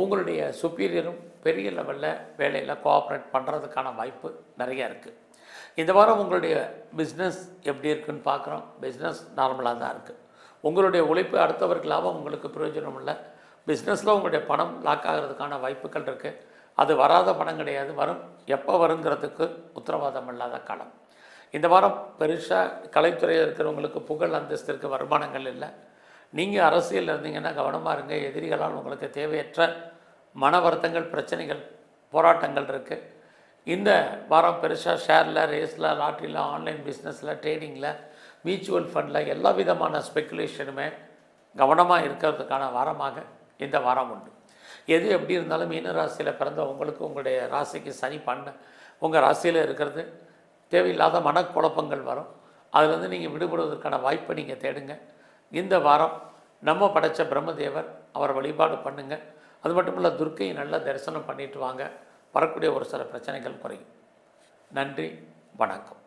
உங்களுடைய சுப்பீரியரும் பெரிய லெவலில் வேலையில் கோஆப்ரேட் பண்ணுறதுக்கான வாய்ப்பு நிறையா இருக்குது. இந்த வாரம் உங்களுடைய பிஸ்னஸ் எப்படி இருக்குன்னு பார்க்குறோம். பிஸ்னஸ் நார்மலாக தான் இருக்குது. உங்களுடைய உழைப்பு அடுத்தவருக்கு லாபம், உங்களுக்கு பிரயோஜனம் இல்லை. பிஸ்னஸில் உங்களுடைய பணம் லாக் ஆகிறதுக்கான வாய்ப்புகள் இருக்குது. அது வராத பணம் கிடையாது, வரும். எப்போ வருங்கிறதுக்கு உத்தரவாதம் இல்லாத காலம். இந்த வாரம் பெருசாக கலைத்துறையில் இருக்கிறவங்களுக்கு புகழ், அந்தஸ்திற்கு வருமானங்கள் இல்லை. நீங்கள் அரசியலில் இருந்தீங்கன்னா கவனமாக இருங்க. எதிரிகளால் உங்களுக்கு தேவையற்ற மன வருத்தங்கள், பிரச்சனைகள், போராட்டங்கள் இருக்குது. இந்த வாரம் பெருசாக ஷேரில், ரேஸில், லாட்ரியில், ஆன்லைன் பிஸ்னஸில், ட்ரேடிங்கில், மியூச்சுவல் ஃபண்டில் எல்லா விதமான ஸ்பெக்குலேஷனுமே கவனமாக இருக்கிறதுக்கான வாரமாக இந்த வாரம் உண்டு. எது எப்படி இருந்தாலும் மீன ராசியில் பிறந்த உங்களுக்கு உங்களுடைய ராசிக்கு சனி உங்கள் ராசியில் இருக்கிறது தேவையில்லாத மனக்குழப்பங்கள் வரும். அதுலேருந்து நீங்கள் விடுபடுவதற்கான வாய்ப்பை நீங்கள் தேடுங்க. இந்த வாரம் நம்ம படைத்த பிரம்மதேவர் அவர் வழிபாடு பண்ணுங்கள். அது மட்டும் இல்லை, துர்க்கையை நல்லா தரிசனம் பண்ணிட்டு வாங்க. வரக்கூடிய ஒரு சில பிரச்சனைகள் குறையும். நன்றி, வணக்கம்.